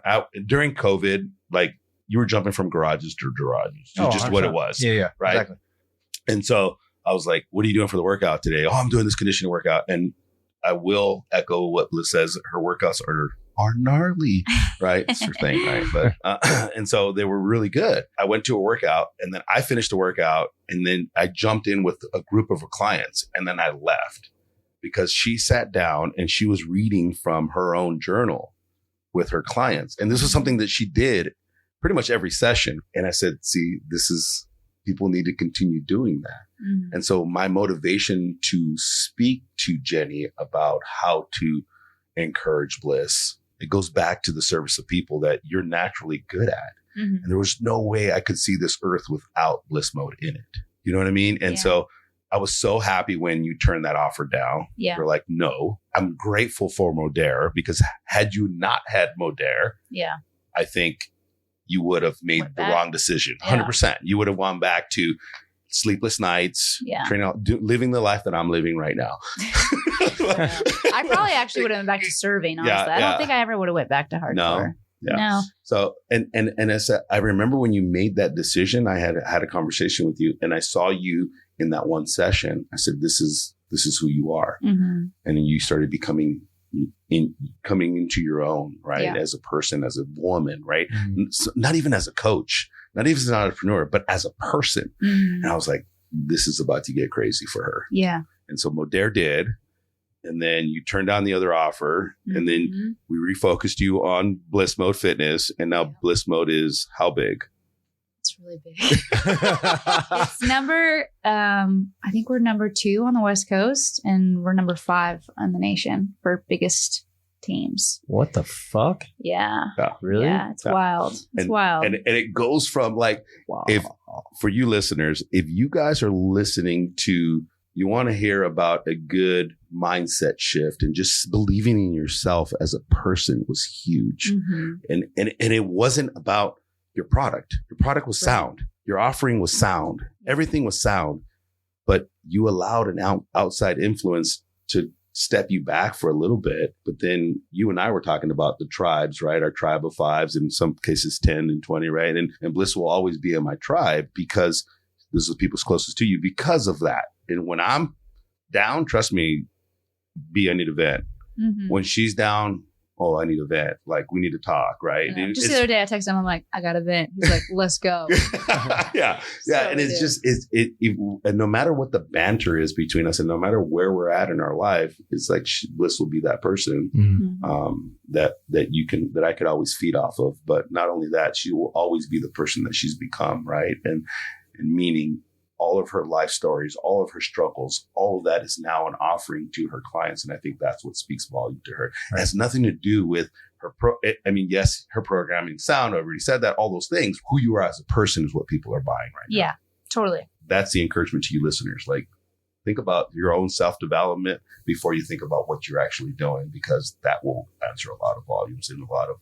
out during COVID, like, you were jumping from garages to garages. Just what it was. Yeah. Right. Exactly. And so I was like, what are you doing for the workout today? Oh, I'm doing this conditioning workout. And I will echo what Bliss says. Her workouts are gnarly, right? It's her thing, right? But and so they were really good. I went to a workout, and then I finished the workout, and then I jumped in with a group of her clients, and then I left because she sat down and she was reading from her own journal with her clients. And this was something that she did pretty much every session. And I said, see, people need to continue doing that. And so my motivation to speak to Jenny about how to encourage Bliss, it goes back to the service of people that you're naturally good at. And there was no way I could see this earth without Bliss Mode in it. You know what I mean? And so I was so happy when you turned that offer down. Yeah. You're like, no, I'm grateful for Modere, because had you not had Modere, I think you would have made the wrong decision. 100%. You would have gone back to sleepless nights, training, living the life that I'm living right now. I probably actually would have went back to serving, honestly. I don't think I ever would have went back to hardcore. No. So, and I remember when you made that decision, I had a conversation with you, and I saw you in that one session. I said, this is who you are. And then you started coming into your own, right? As a person, as a woman, right? So not even as a coach, not even as an entrepreneur, but as a person. And I was like, this is about to get crazy for her. Yeah. And so Modere did. And then you turned down the other offer, and then we refocused you on Bliss Mode Fitness. And now Bliss Mode is how big? It's really big. It's I think we're number 2 on the West Coast, and we're number 5 in the nation for biggest teams. What the fuck? Yeah. Really? Yeah, it's wild. It's wild. And it goes from like, if for you listeners, if you guys are listening to You want to hear about a good mindset shift, and just believing in yourself as a person was huge. And it wasn't about your product. Your product was sound. Your offering was sound. Everything was sound, but you allowed an outside influence to step you back for a little bit. But then you and I were talking about the tribes, right? Our tribe of 5s, in some cases 10 and 20, right? And Bliss will always be in my tribe because this is the people's closest to you because of that. And when I'm down, trust me, I need a vent. When she's down, oh, I need a vent. Like, we need to talk, right? Yeah. Just the other day, I texted him. I'm like, I got a vent. He's like, let's go. Yeah. And it's just, and no matter what the banter is between us, and no matter where we're at in our life, it's like Bliss will be that person that I could always feed off of. But not only that, she will always be the person that she's become, right? And meaning all of her life stories, all of her struggles, all of that is now an offering to her clients. And I think that's what speaks volume to her. Right. It has nothing to do with her yes, her programming, sound, I already said that, all those things. Who you are as a person is what people are buying right now. Yeah, totally. That's the encouragement to you listeners. Like, think about your own self-development before you think about what you're actually doing, because that will answer a lot of volumes and a lot of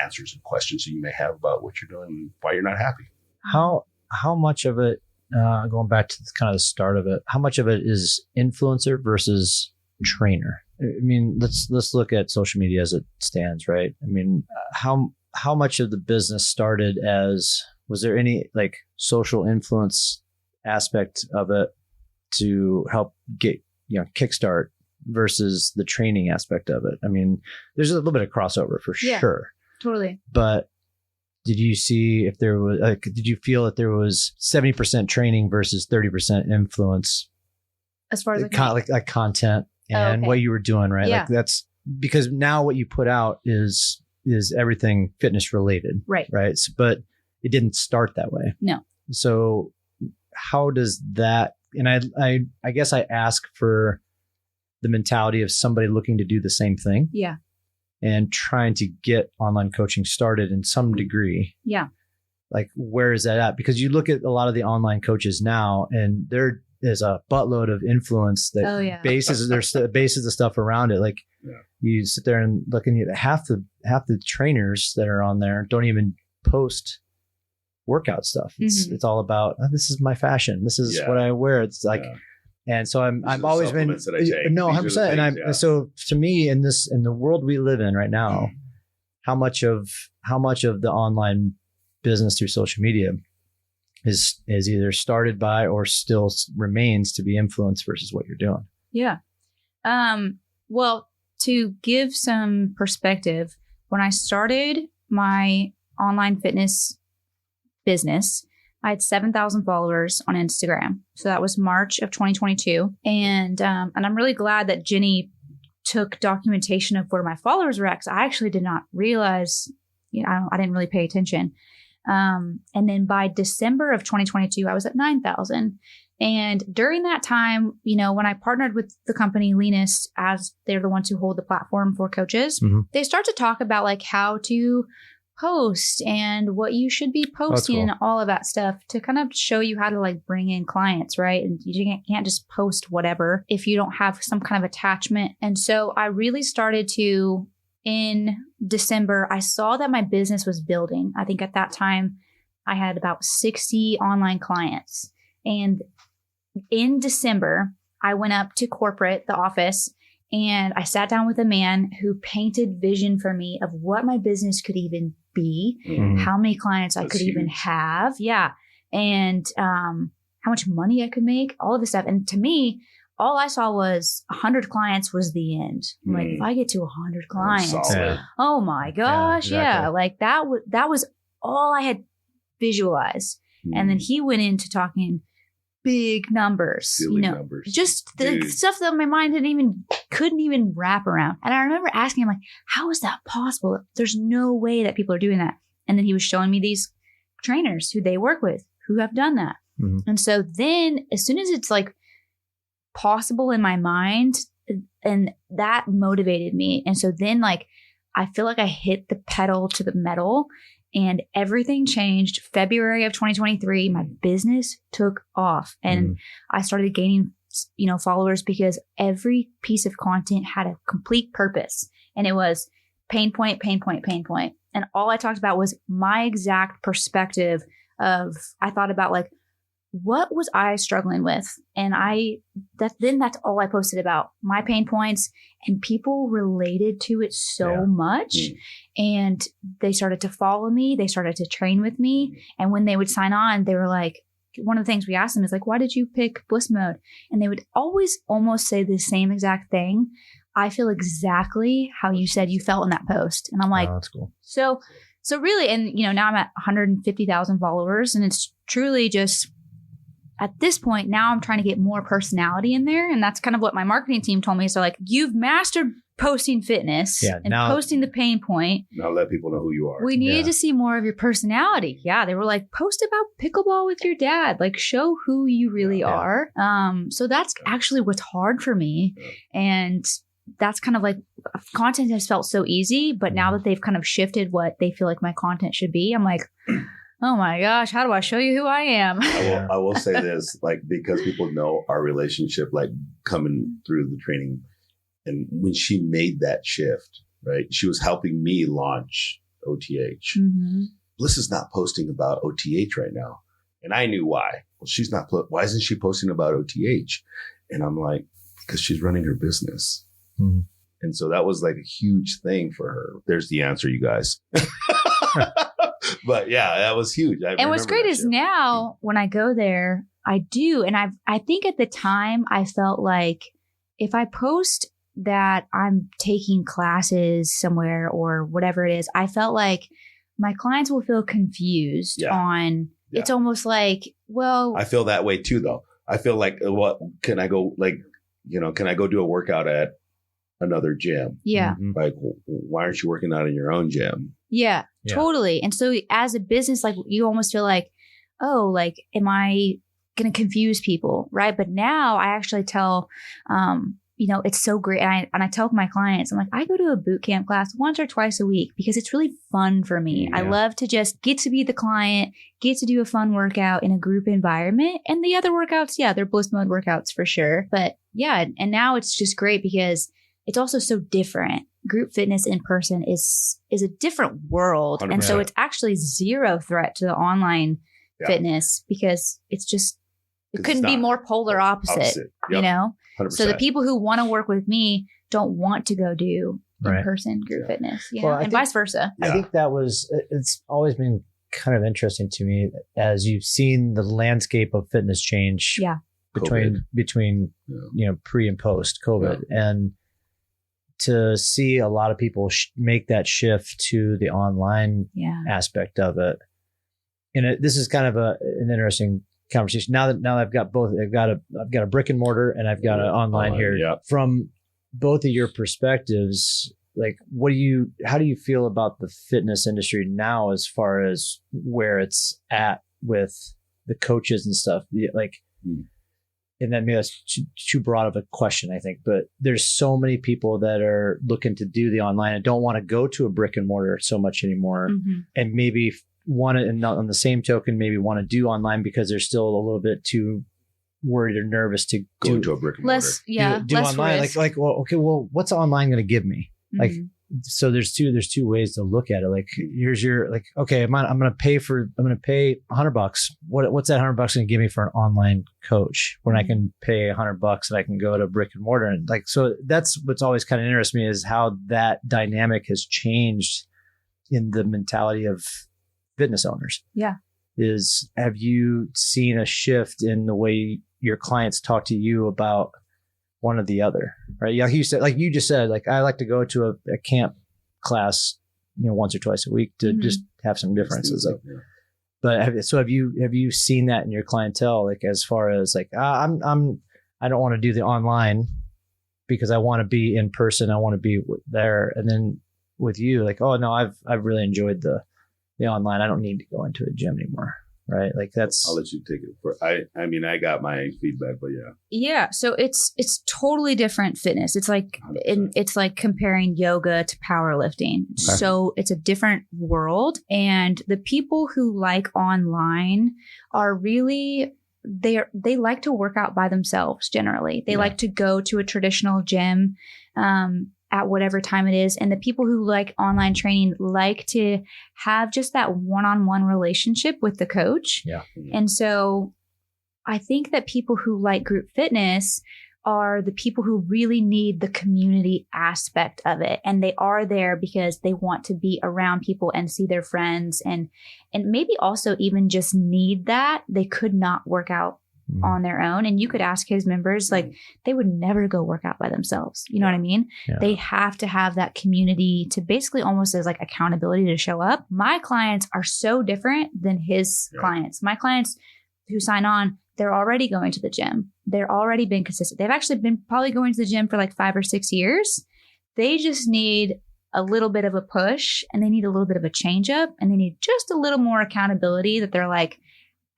answers and questions that you may have about what you're doing and why you're not happy. How much of it, going back to kind of the start of it, how much of it is influencer versus trainer? I mean, let's look at social media as it stands, right? I mean, how much of the business started as, was there any like social influence aspect of it to help get, kickstart versus the training aspect of it? I mean, there's a little bit of crossover for sure. Totally. But did you see if there was, did you feel that there was 70% training versus 30% influence? As far as like content and what you were doing, right? Yeah. Like, that's because now what you put out is everything fitness related. Right. Right. So, but it didn't start that way. No. So how does that, and I guess I ask for the mentality of somebody looking to do the same thing. Yeah. And trying to get online coaching started in some degree. Yeah. Like, where is that at? Because you look at a lot of the online coaches now, and there is a buttload of influence that bases the stuff around it. Like, you sit there and look, and half the trainers that are on there don't even post workout stuff. It's all about, this is my fashion. This is what I wear. It's like, and so I've always been, 100%. So to me, in the world we live in right now, how much of the online business through social media is either started by or still remains to be influenced versus what you're doing? Yeah. Well, to give some perspective, when I started my online fitness business, I had 7,000 followers on Instagram. So that was March of 2022. And I'm really glad that Jenny took documentation of where my followers were at, because I actually did not realize, I didn't really pay attention. And then by December of 2022, I was at 9,000. And during that time, when I partnered with the company Leanest, as they're the ones who hold the platform for coaches, they start to talk about like how to post and what you should be posting and all of that stuff to kind of show you how to like bring in clients, right? And you can't just post whatever if you don't have some kind of attachment. And so I really started to, in December, I saw that my business was building. I think at that time I had about 60 online clients. And in December, I went up to corporate, the office, and I sat down with a man who painted vision for me of what my business could even be, how many clients I could even have. Yeah. And how much money I could make, all of this stuff. And to me, all I saw was 100 clients was the end. I'm like, if I get to 100 clients, oh my gosh. Yeah. Like that was all I had visualized. And then he went into talking big numbers, silly numbers, just the stuff that my mind couldn't even wrap around. And I remember asking him, like, how is that possible? There's no way that people are doing that. And then he was showing me these trainers who they work with who have done that. And so then as soon as it's like possible in my mind, and that motivated me. And so then like, I feel like I hit the pedal to the metal. And everything changed. February of 2023, my business took off and I started gaining lost, followers because every piece of content had a complete purpose. And it was pain point, pain point, pain point. And all I talked about was my exact perspective of, I thought about like, what was I struggling with? And that's all I posted about, my pain points, and people related to it so much. And they started to follow me. They started to train with me. And when they would sign on, they were like, one of the things we asked them is like, why did you pick Blissmode? And they would always almost say the same exact thing. I feel exactly how you said you felt in that post. And I'm like, oh, that's cool. So really, and now I'm at 150,000 followers, and it's truly just, at this point, now I'm trying to get more personality in there. And that's kind of what my marketing team told me. So like, you've mastered posting fitness and posting the pain point. Now let people know who you are. We needed to see more of your personality. Yeah. They were like, post about pickleball with your dad, like show who you really are. So that's actually what's hard for me. And that's kind of like, content has felt so easy, but now that they've kind of shifted what they feel like my content should be, I'm like, oh my gosh, how do I show you who I am? I will say this, like, because people know our relationship, like coming through the training. And when she made that shift, right, she was helping me launch OTH. Bliss is not posting about OTH right now. And I knew why. Well, she's not, why isn't she posting about OTH? And I'm like, because she's running her business. And so that was like a huge thing for her. There's the answer, you guys. But yeah, that was huge. And what's great is now when I go there, I do. And I think at the time I felt like if I post that I'm taking classes somewhere or whatever it is, I felt like my clients will feel confused on, it's almost like, well, I feel that way too, though. I feel like, what can I go, like, can I go do a workout at another gym? Like, why aren't you working out in your own gym? Yeah, totally. And so as a business, like you almost feel like, oh, like, am I going to confuse people? Right. But now I actually tell, it's so great. And I tell my clients, I'm like, I go to a boot camp class once or twice a week because it's really fun for me. I love to just get to be the client, get to do a fun workout in a group environment. And the other workouts, they're Blissmode workouts for sure. But and now it's just great because it's also so different. Group fitness in person is a different world. 100%. And so it's actually zero threat to the online fitness because it's just, it couldn't be more polar opposite. 100%. So the people who want to work with me don't want to go do in-person group fitness, and vice versa. I think it's always been kind of interesting to me as you've seen the landscape of fitness change between pre and post COVID. And to see a lot of people make that shift to the online aspect of it. And this is kind of an interesting conversation. Now that I've got both, I've got a brick and mortar and I've got an online here. From both of your perspectives, like how do you feel about the fitness industry now as far as where it's at with the coaches and stuff? Like, and then maybe that's too broad of a question, I think, but there's so many people that are looking to do the online and don't want to go to a brick and mortar so much anymore. And maybe want to, and not on the same token, maybe want to do online because they're still a little bit too worried or nervous to go to a brick and mortar. Do less online. risk. Well, what's online going to give me? Like, so there's two ways to look at it. Like, here's your, like, okay, I'm going to pay $100. What's that $100 going to give me for an online coach when I can pay $100 and I can go to brick and mortar? And like, so that's what's always kind of interests me is how that dynamic has changed in the mentality of fitness owners. Have you seen a shift in the way your clients talk to you about one or the other? Right? You just said, like, I like to go to a camp class, once or twice a week to just have some differences. But have you seen that in your clientele? Like, as far as like, I don't want to do the online because I want to be in person. I want to be there. And then with you, like, oh no, I've really enjoyed the online. I don't need to go into a gym anymore. Right. Like that's, I'll let you take it. I mean, I got my feedback, but So it's totally different fitness. It's like, it's like comparing yoga to powerlifting. Okay. So it's a different world. And the people who like online are really they like to work out by themselves generally. They Yeah. like to go to a traditional gym at whatever time it is. And the people who like online training like to have just that one-on-one relationship with the coach. Yeah. And so I think that people who like group fitness are the people who really need the community aspect of it. And they are there because they want to be around people and see their friends and maybe also even just need that. They could not work out on their own. And you could ask his members, like they would never go work out by themselves. You know what I mean? Yeah. They have to have that community to basically almost as like accountability to show up. My clients are so different than his clients. My clients who sign on, they're already going to the gym. They're already been consistent. They've actually been probably going to the gym for like 5 or 6 years. They just need a little bit of a push and they need a little bit of a change up and they need just a little more accountability that they're like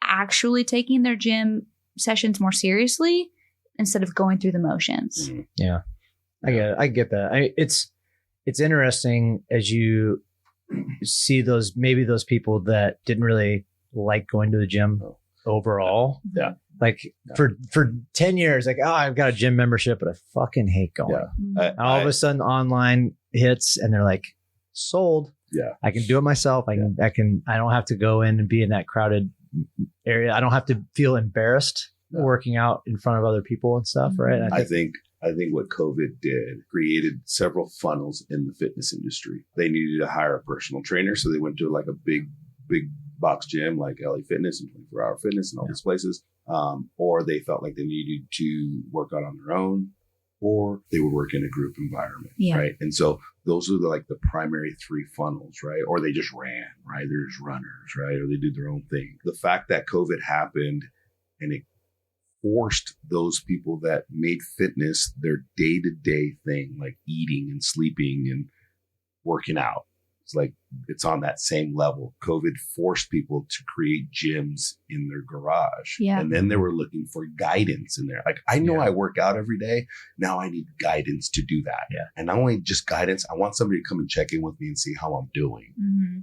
actually taking their gym sessions more seriously instead of going through the motions. Yeah. I get that. It's interesting as you see those people that didn't really like going to the gym overall. Yeah. Like for 10 years, like, oh, I've got a gym membership, but I fucking hate going. Yeah. All of a sudden online hits and they're like, sold. Yeah. I can do it myself. I don't have to go in and be in that crowded area. I don't have to feel embarrassed working out in front of other people and stuff. Right. I think what COVID did created several funnels in the fitness industry. They needed to hire a personal trainer. So they went to like a big box gym like LA Fitness and 24 Hour Fitness and all these places. Or they felt like they needed to work out on their own, or they would work in a group environment. Yeah. Right. And so those are the primary 3 funnels, right? Or they just ran, right? They're just runners, right? Or they did their own thing. The fact that COVID happened and it forced those people that made fitness their day-to-day thing, like eating and sleeping and working out. It's like it's on that same level. COVID forced people to create gyms in their garage. Yeah. And then they were looking for guidance in there. Like, I know I work out every day. Now I need guidance to do that. Yeah. And not only just guidance, I want somebody to come and check in with me and see how I'm doing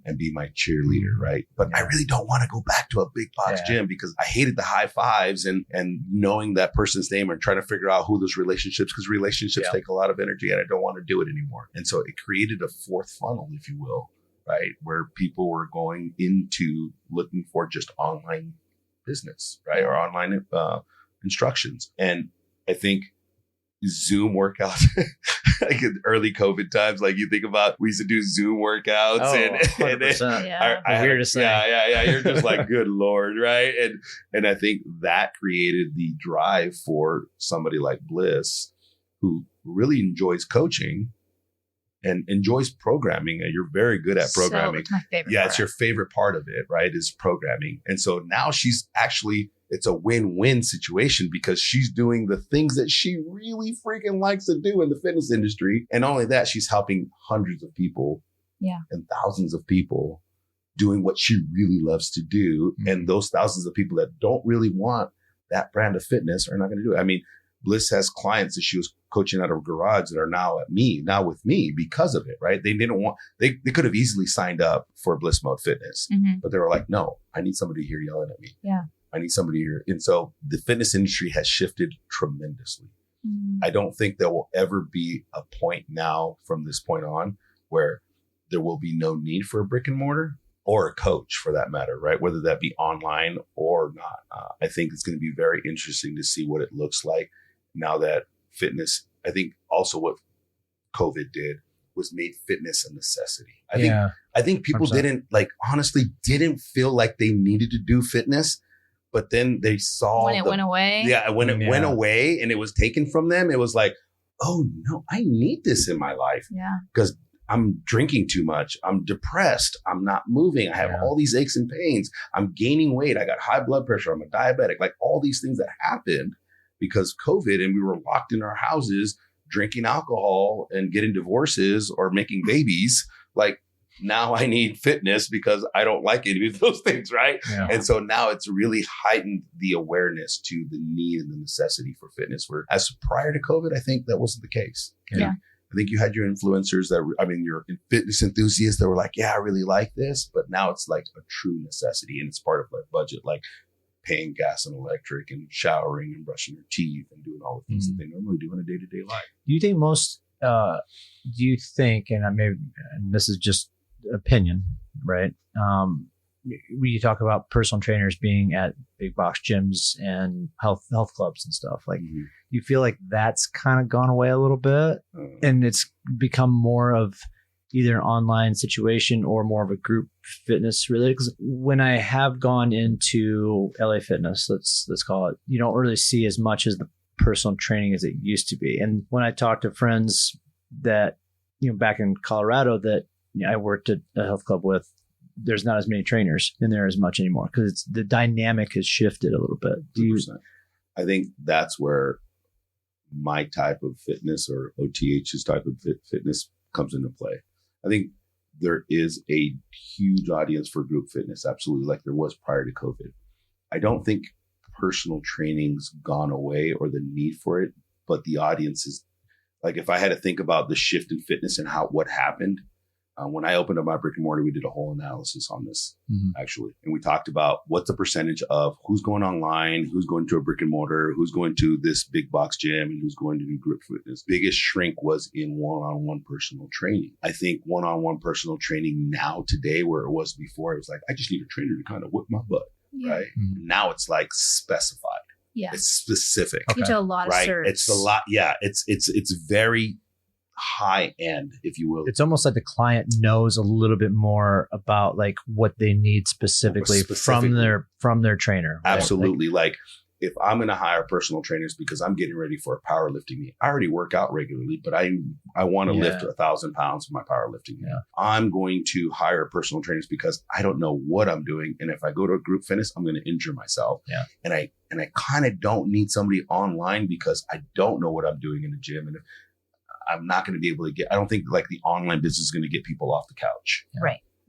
and be my cheerleader, right? But I really don't want to go back to a big box gym because I hated the high fives and knowing that person's name and trying to figure out who those relationships, because relationships take a lot of energy and I don't want to do it anymore. And so it created a 4th funnel, if you will, right? Where people were going into looking for just online business, right? Or online instructions. And I think Zoom workouts, like in early COVID times, like you think about, we used to do Zoom workouts and 100%. Yeah. You're just like, good Lord. Right. And I think that created the drive for somebody like Bliss, who really enjoys coaching and enjoys programming. And you're very good at programming. So, it's my favorite Yeah, part. it's your favorite part of it, right? Is programming. And so now she's actually, it's a win-win situation because she's doing the things that she really freaking likes to do in the fitness industry. And not only that, she's helping hundreds of people and thousands of people doing what she really loves to do. And those thousands of people that don't really want that brand of fitness are not going to do it. I mean, Bliss has clients that she was coaching out of a garage that are now with me because of it, right? They didn't want, they could have easily signed up for Blissmode Fitness, but they were like, no, I need somebody here yelling at me. Yeah. I need somebody here. And so the fitness industry has shifted tremendously. I don't think there will ever be a point now from this point on where there will be no need for a brick and mortar or a coach for that matter, right? Whether that be online or not. I think it's going to be very interesting to see what it looks like now that fitness, I think also what COVID did was made fitness a necessity. I think people 100%. didn't feel like they needed to do fitness, but then they saw when it went away. Yeah, when it went away and it was taken from them, it was like, oh no, I need this in my life. Yeah. Because I'm drinking too much. I'm depressed. I'm not moving. I have all these aches and pains. I'm gaining weight. I got high blood pressure. I'm a diabetic. Like all these things that happened because COVID, and we were locked in our houses drinking alcohol and getting divorces or making babies. Like now I need fitness because I don't like any of those things, right? Yeah. And so now it's really heightened the awareness to the need and the necessity for fitness. Where as prior to COVID, I think that wasn't the case. Yeah. I think you had your influencers your fitness enthusiasts that were like, yeah, I really like this. But now it's like a true necessity and it's part of their budget. Like paying gas and electric and showering and brushing their teeth and doing all the things that they normally do in a day-to-day life. Do you think do you think, and this is just opinion, right? When you talk about personal trainers being at big box gyms and health clubs and stuff, like, you feel like that's kind of gone away a little bit and it's become more of either an online situation or more of a group fitness related? Because when I have gone into LA Fitness, let's call it, you don't really see as much as the personal training as it used to be. And when I talk to friends that, back in Colorado that I worked at a health club with, there's not as many trainers in there as much anymore because the dynamic has shifted a little bit. I think that's where my type of fitness or OTH's type of fitness comes into play. I think there is a huge audience for group fitness, absolutely, like there was prior to COVID. I don't think personal training's gone away or the need for it, but the audience is, like, if I had to think about the shift in fitness and what happened, when I opened up my brick and mortar, we did a whole analysis on this, actually. And we talked about what's the percentage of who's going online, who's going to a brick and mortar, who's going to this big box gym, and who's going to do group fitness. Biggest shrink was in one-on-one personal training. I think one-on-one personal training now today, where it was before, it was like, I just need a trainer to kind of whip my butt, right? Now it's like specified. Yeah. It's specific. You do a lot of certs. It's a lot. Yeah. It's very high end, if you will. It's almost like the client knows a little bit more about like what they need specifically from their trainer. Right? Absolutely. Like if I'm going to hire personal trainers because I'm getting ready for a powerlifting meet, I already work out regularly, but I want to lift 1,000 pounds for my powerlifting meet. I'm going to hire personal trainers because I don't know what I'm doing. And if I go to a group fitness, I'm going to injure myself. And I kind of don't need somebody online because I don't know what I'm doing in the gym. And I'm not going to be able to I don't think like the online business is going to get people off the couch.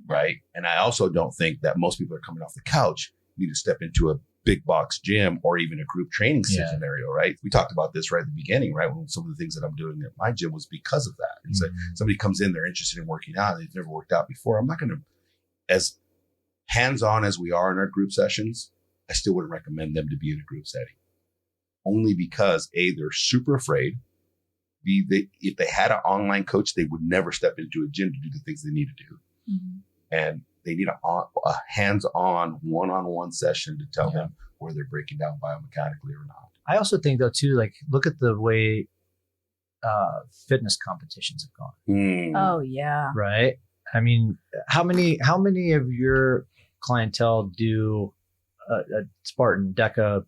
Right. And I also don't think that most people are coming off the couch need to step into a big box gym or even a group training scenario, right? We talked about this right at the beginning, right? When some of the things that I'm doing at my gym was because of that. And so somebody comes in, they're interested in working out, they've never worked out before. I'm not going to, as hands-on as we are in our group sessions, I still wouldn't recommend them to be in a group setting. Only because A, they're super afraid. B, if they had an online coach, they would never step into a gym to do the things they need to do. And they need a hands-on, one-on-one session to tell them where they're breaking down biomechanically or not. I also think though too, like look at the way fitness competitions have gone. Oh yeah. Right. I mean, how many of your clientele do a Spartan, Deca,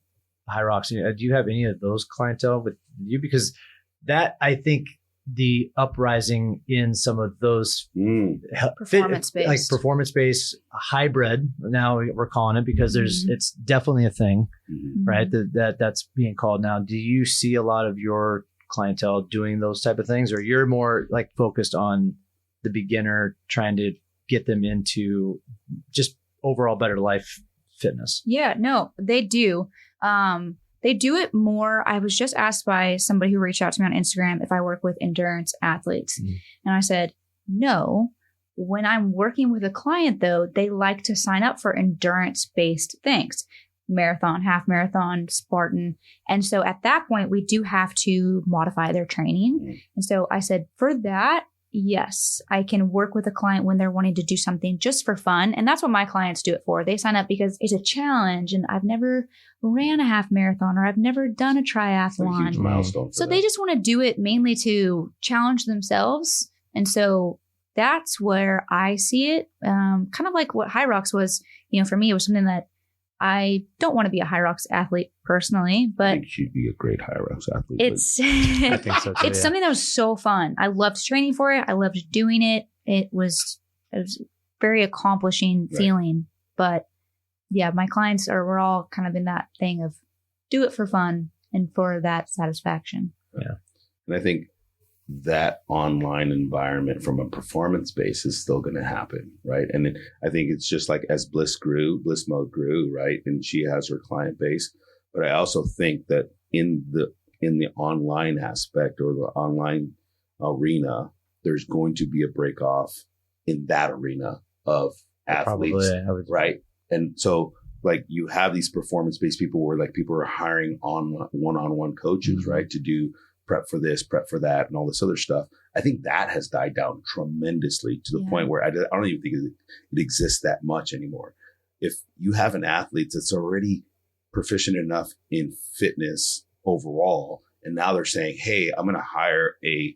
Hyrox? Do you have any of those clientele with you? Because that, I think, the uprising in some of those performance-based hybrid, now we're calling it, because it's definitely a thing, right? That's being called now. Do you see a lot of your clientele doing those type of things, or you're more like focused on the beginner, trying to get them into just overall better life fitness? Yeah, no, they do. They do it more. I was just asked by somebody who reached out to me on Instagram if I work with endurance athletes. And I said, no. When I'm working with a client, though, they like to sign up for endurance-based things. Marathon, half marathon, Spartan. And so at that point, we do have to modify their training. And so I said, for that, yes, I can work with a client when they're wanting to do something just for fun. And that's what my clients do it for. They sign up because it's a challenge and I've never ran a half marathon or I've never done a triathlon. A huge milestone so they just want to do it mainly to challenge themselves. And so that's where I see it. Kind of like what Hyrox was, for me, it was something that I don't want to be a Hyrox athlete personally, but I think she'd be a great Hyrox athlete. It's I think so too, it's something that was so fun. I loved training for it. I loved doing it. It was very accomplishing feeling. But yeah, my clients we're all kind of in that thing of do it for fun and for that satisfaction. Yeah. And I think that online environment from a performance base is still going to happen, right? And I think it's just like as Blissmode grew, right? And she has her client base. But I also think that in the online aspect or the online arena, there's going to be a break off in that arena of athletes, right? And so like you have these performance-based people where like people are hiring on one-on-one coaches, right, to do prep for this, prep for that, and all this other stuff. I think that has died down tremendously to the point where I don't even think it exists that much anymore. If you have an athlete that's already proficient enough in fitness overall, and now they're saying, hey, I'm going to hire a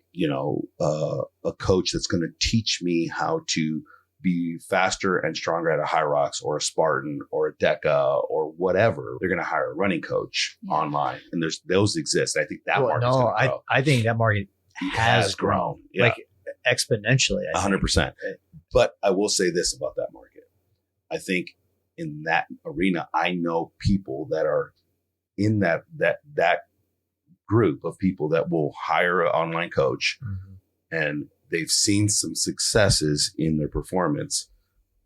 coach that's going to teach me how to be faster and stronger at a High Rocks or a Spartan or a DECA or whatever. They're going to hire a running coach online, and those exist. I think that market's going to grow. I think that market has grown like exponentially. 100%. But I will say this about that market. I think in that arena, I know people that are in that group of people that will hire an online coach, and they've seen some successes in their performance,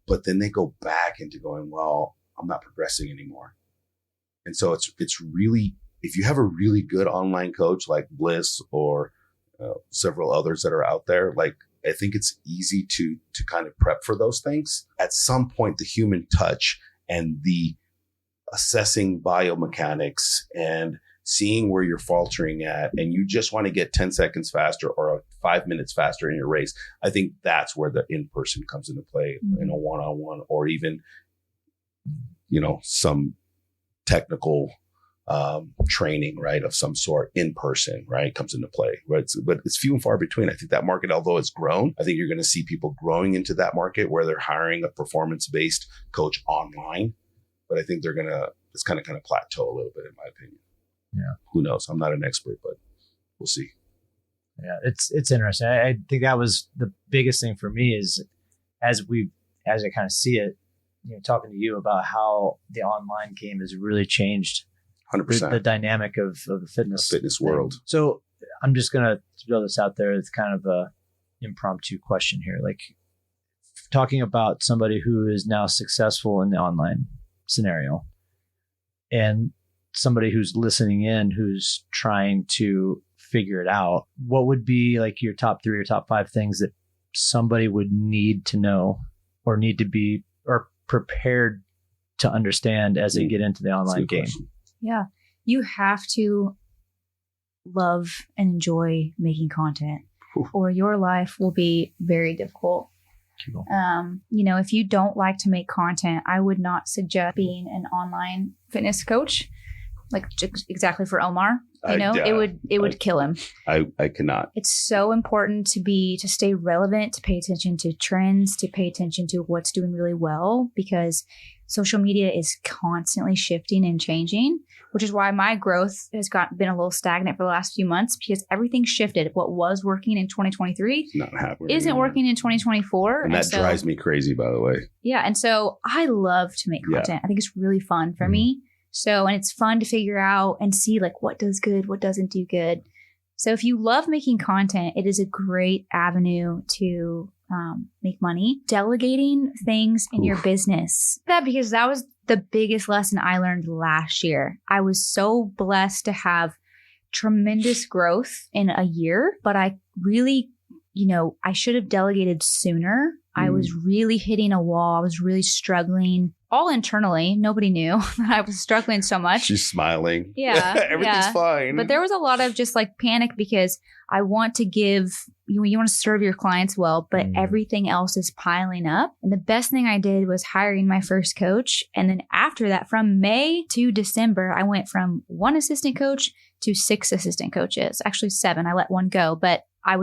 but then they go back into going, well, I'm not progressing anymore. And so it's really, if you have a really good online coach like Bliss or several others that are out there, like I think it's easy to kind of prep for those things. At some point, the human touch and the assessing biomechanics and seeing where you're faltering at, and you just want to get 10 seconds faster or 5 minutes faster in your race. I think that's where the in-person comes into play in a one-on-one, or even, some technical training, right, of some sort in person, right, comes into play. Right? But it's few and far between. I think that market, although it's grown, I think you're going to see people growing into that market where they're hiring a performance-based coach online. But I think it's kind of plateau a little bit, in my opinion. Yeah. Who knows? I'm not an expert, but we'll see. Yeah, it's interesting. I think that was the biggest thing for me is as I kind of see it, talking to you about how the online game has really changed 100% the dynamic of the fitness world. So I'm just going to throw this out there. It's kind of a impromptu question here. Like talking about somebody who is now successful in the online scenario and somebody who's listening in, who's trying to figure it out, what would be like your top 3 or top 5 things that somebody would need to know or need to be or prepared to understand as they get into the online game? Question. Yeah. You have to love and enjoy making content, or your life will be very difficult. Cool. If you don't like to make content, I would not suggest being an online fitness coach, like exactly for Omar. It would kill him. I cannot. It's so important to stay relevant, to pay attention to trends, to pay attention to what's doing really well, because social media is constantly shifting and changing, which is why my growth has been a little stagnant for the last few months, because everything shifted. What was working in 2023 not happening isn't anymore. Working in 2024. And that drives me crazy, by the way. Yeah. And so I love to make content. I think it's really fun for me. So, and it's fun to figure out and see like what does good, what doesn't do good. So if you love making content, it is a great avenue to make money. Delegating things in your business. Because that was the biggest lesson I learned last year. I was so blessed to have tremendous growth in a year, but I really, I should have delegated sooner. I was really hitting a wall. I was really struggling. All internally. Nobody knew that I was struggling so much. She's smiling. Yeah. Everything's fine. But there was a lot of just like panic, because I want to give, you want to serve your clients well, but everything else is piling up. And the best thing I did was hiring my first coach. And then after that, from May to December, I went from 1 assistant coach to 6 assistant coaches, actually 7. I let one go, but I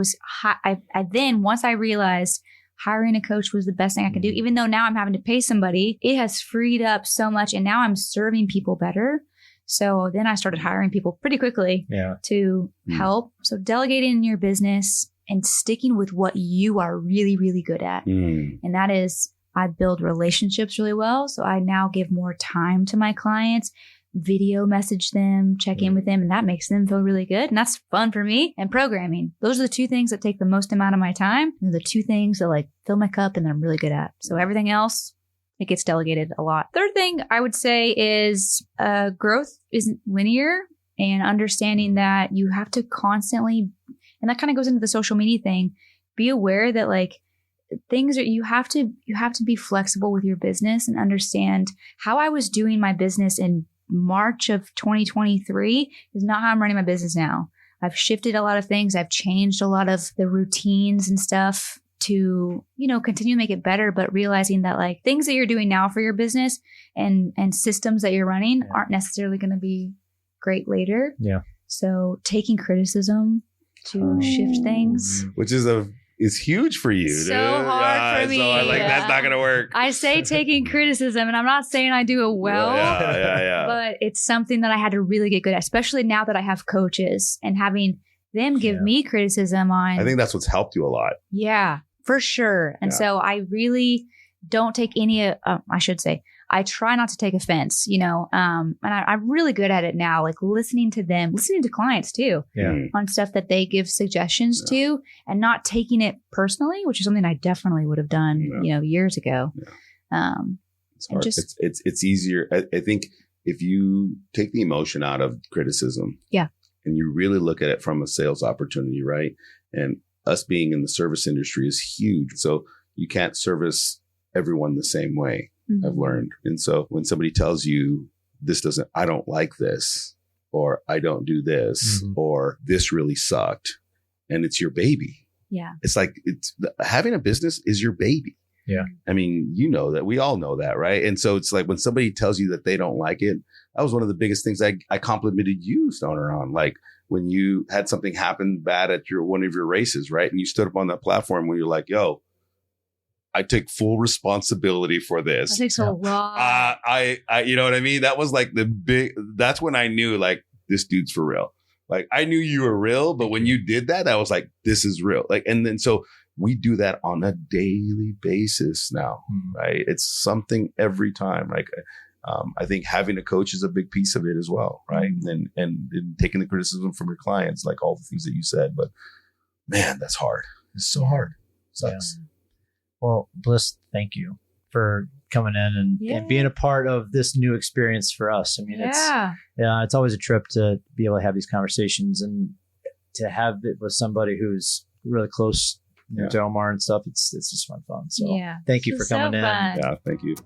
then once I realized hiring a coach was the best thing I could do, even though now I'm having to pay somebody, it has freed up so much. And now I'm serving people better. So then I started hiring people pretty quickly to help. So delegating in your business and sticking with what you are really, really good at. And that is, I build relationships really well. So I now give more time to my clients, video message them, check in with them, and that makes them feel really good. And that's fun for me. And programming. Those are the 2 things that take the most amount of my time. And the 2 things that like fill my cup and that I'm really good at. So everything else, it gets delegated a lot. Third thing I would say is growth isn't linear, and understanding that you have to constantly, and that kind of goes into the social media thing, be aware that like things are, you have to be flexible with your business and understand how I was doing my business in March of 2023 is not how I'm running my business now. I've shifted a lot of things. I've changed a lot of the routines and stuff to, continue to make it better, but realizing that like things that you're doing now for your business and systems that you're running aren't necessarily going to be great later. Yeah. So taking criticism to shift things. Which is huge for you. So dude. hard for me. So I'm like, that's not going to work. I say taking criticism, and I'm not saying I do it well. Yeah. But it's something that I had to really get good at, especially now that I have coaches and having them give me criticism on. I think that's what's helped you a lot. Yeah, for sure. And so I really don't take any, I should say, I try not to take offense, and I'm really good at it now, like listening to them, listening to clients too, on stuff that they give suggestions to, and not taking it personally, which is something I definitely would have done, years ago. Yeah. It's hard. It's easier. I think if you take the emotion out of criticism, and you really look at it from a sales opportunity, right? And us being in the service industry is huge. So you can't service everyone the same way. Mm-hmm. I've learned. And so when somebody tells you I don't like this, or I don't do this, or this really sucked, and it's your baby. Yeah. It's like, having a business is your baby. Yeah. I mean, that we all know that, right? And so it's like when somebody tells you that they don't like it, that was one of the biggest things I complimented you, Stoner, on. Like when you had something happen bad at one of your races, right? And you stood up on that platform where you're like, yo, I take full responsibility for this. That takes a lot. I you know what I mean? That was like that's when I knew like this dude's for real. Like I knew you were real, but when you did that, I was like, this is real. Like, and then so we do that on a daily basis now, right? It's something every time. Like, I think having a coach is a big piece of it as well, right? And taking the criticism from your clients, like all the things that you said. But man, that's hard. It's so hard. It sucks. Yeah. Well, Bliss, thank you for coming in and being a part of this new experience for us. I mean, it's always a trip to be able to have these conversations and to have it with somebody who's really close to Omar and stuff. It's just fun. So thank you for coming in. Yeah, thank you.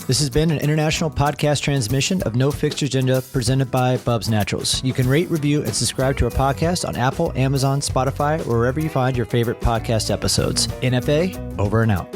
This has been an international podcast transmission of No Fixed Agenda presented by Bubs Naturals. You can rate, review, and subscribe to our podcast on Apple, Amazon, Spotify, or wherever you find your favorite podcast episodes. NFA, over and out.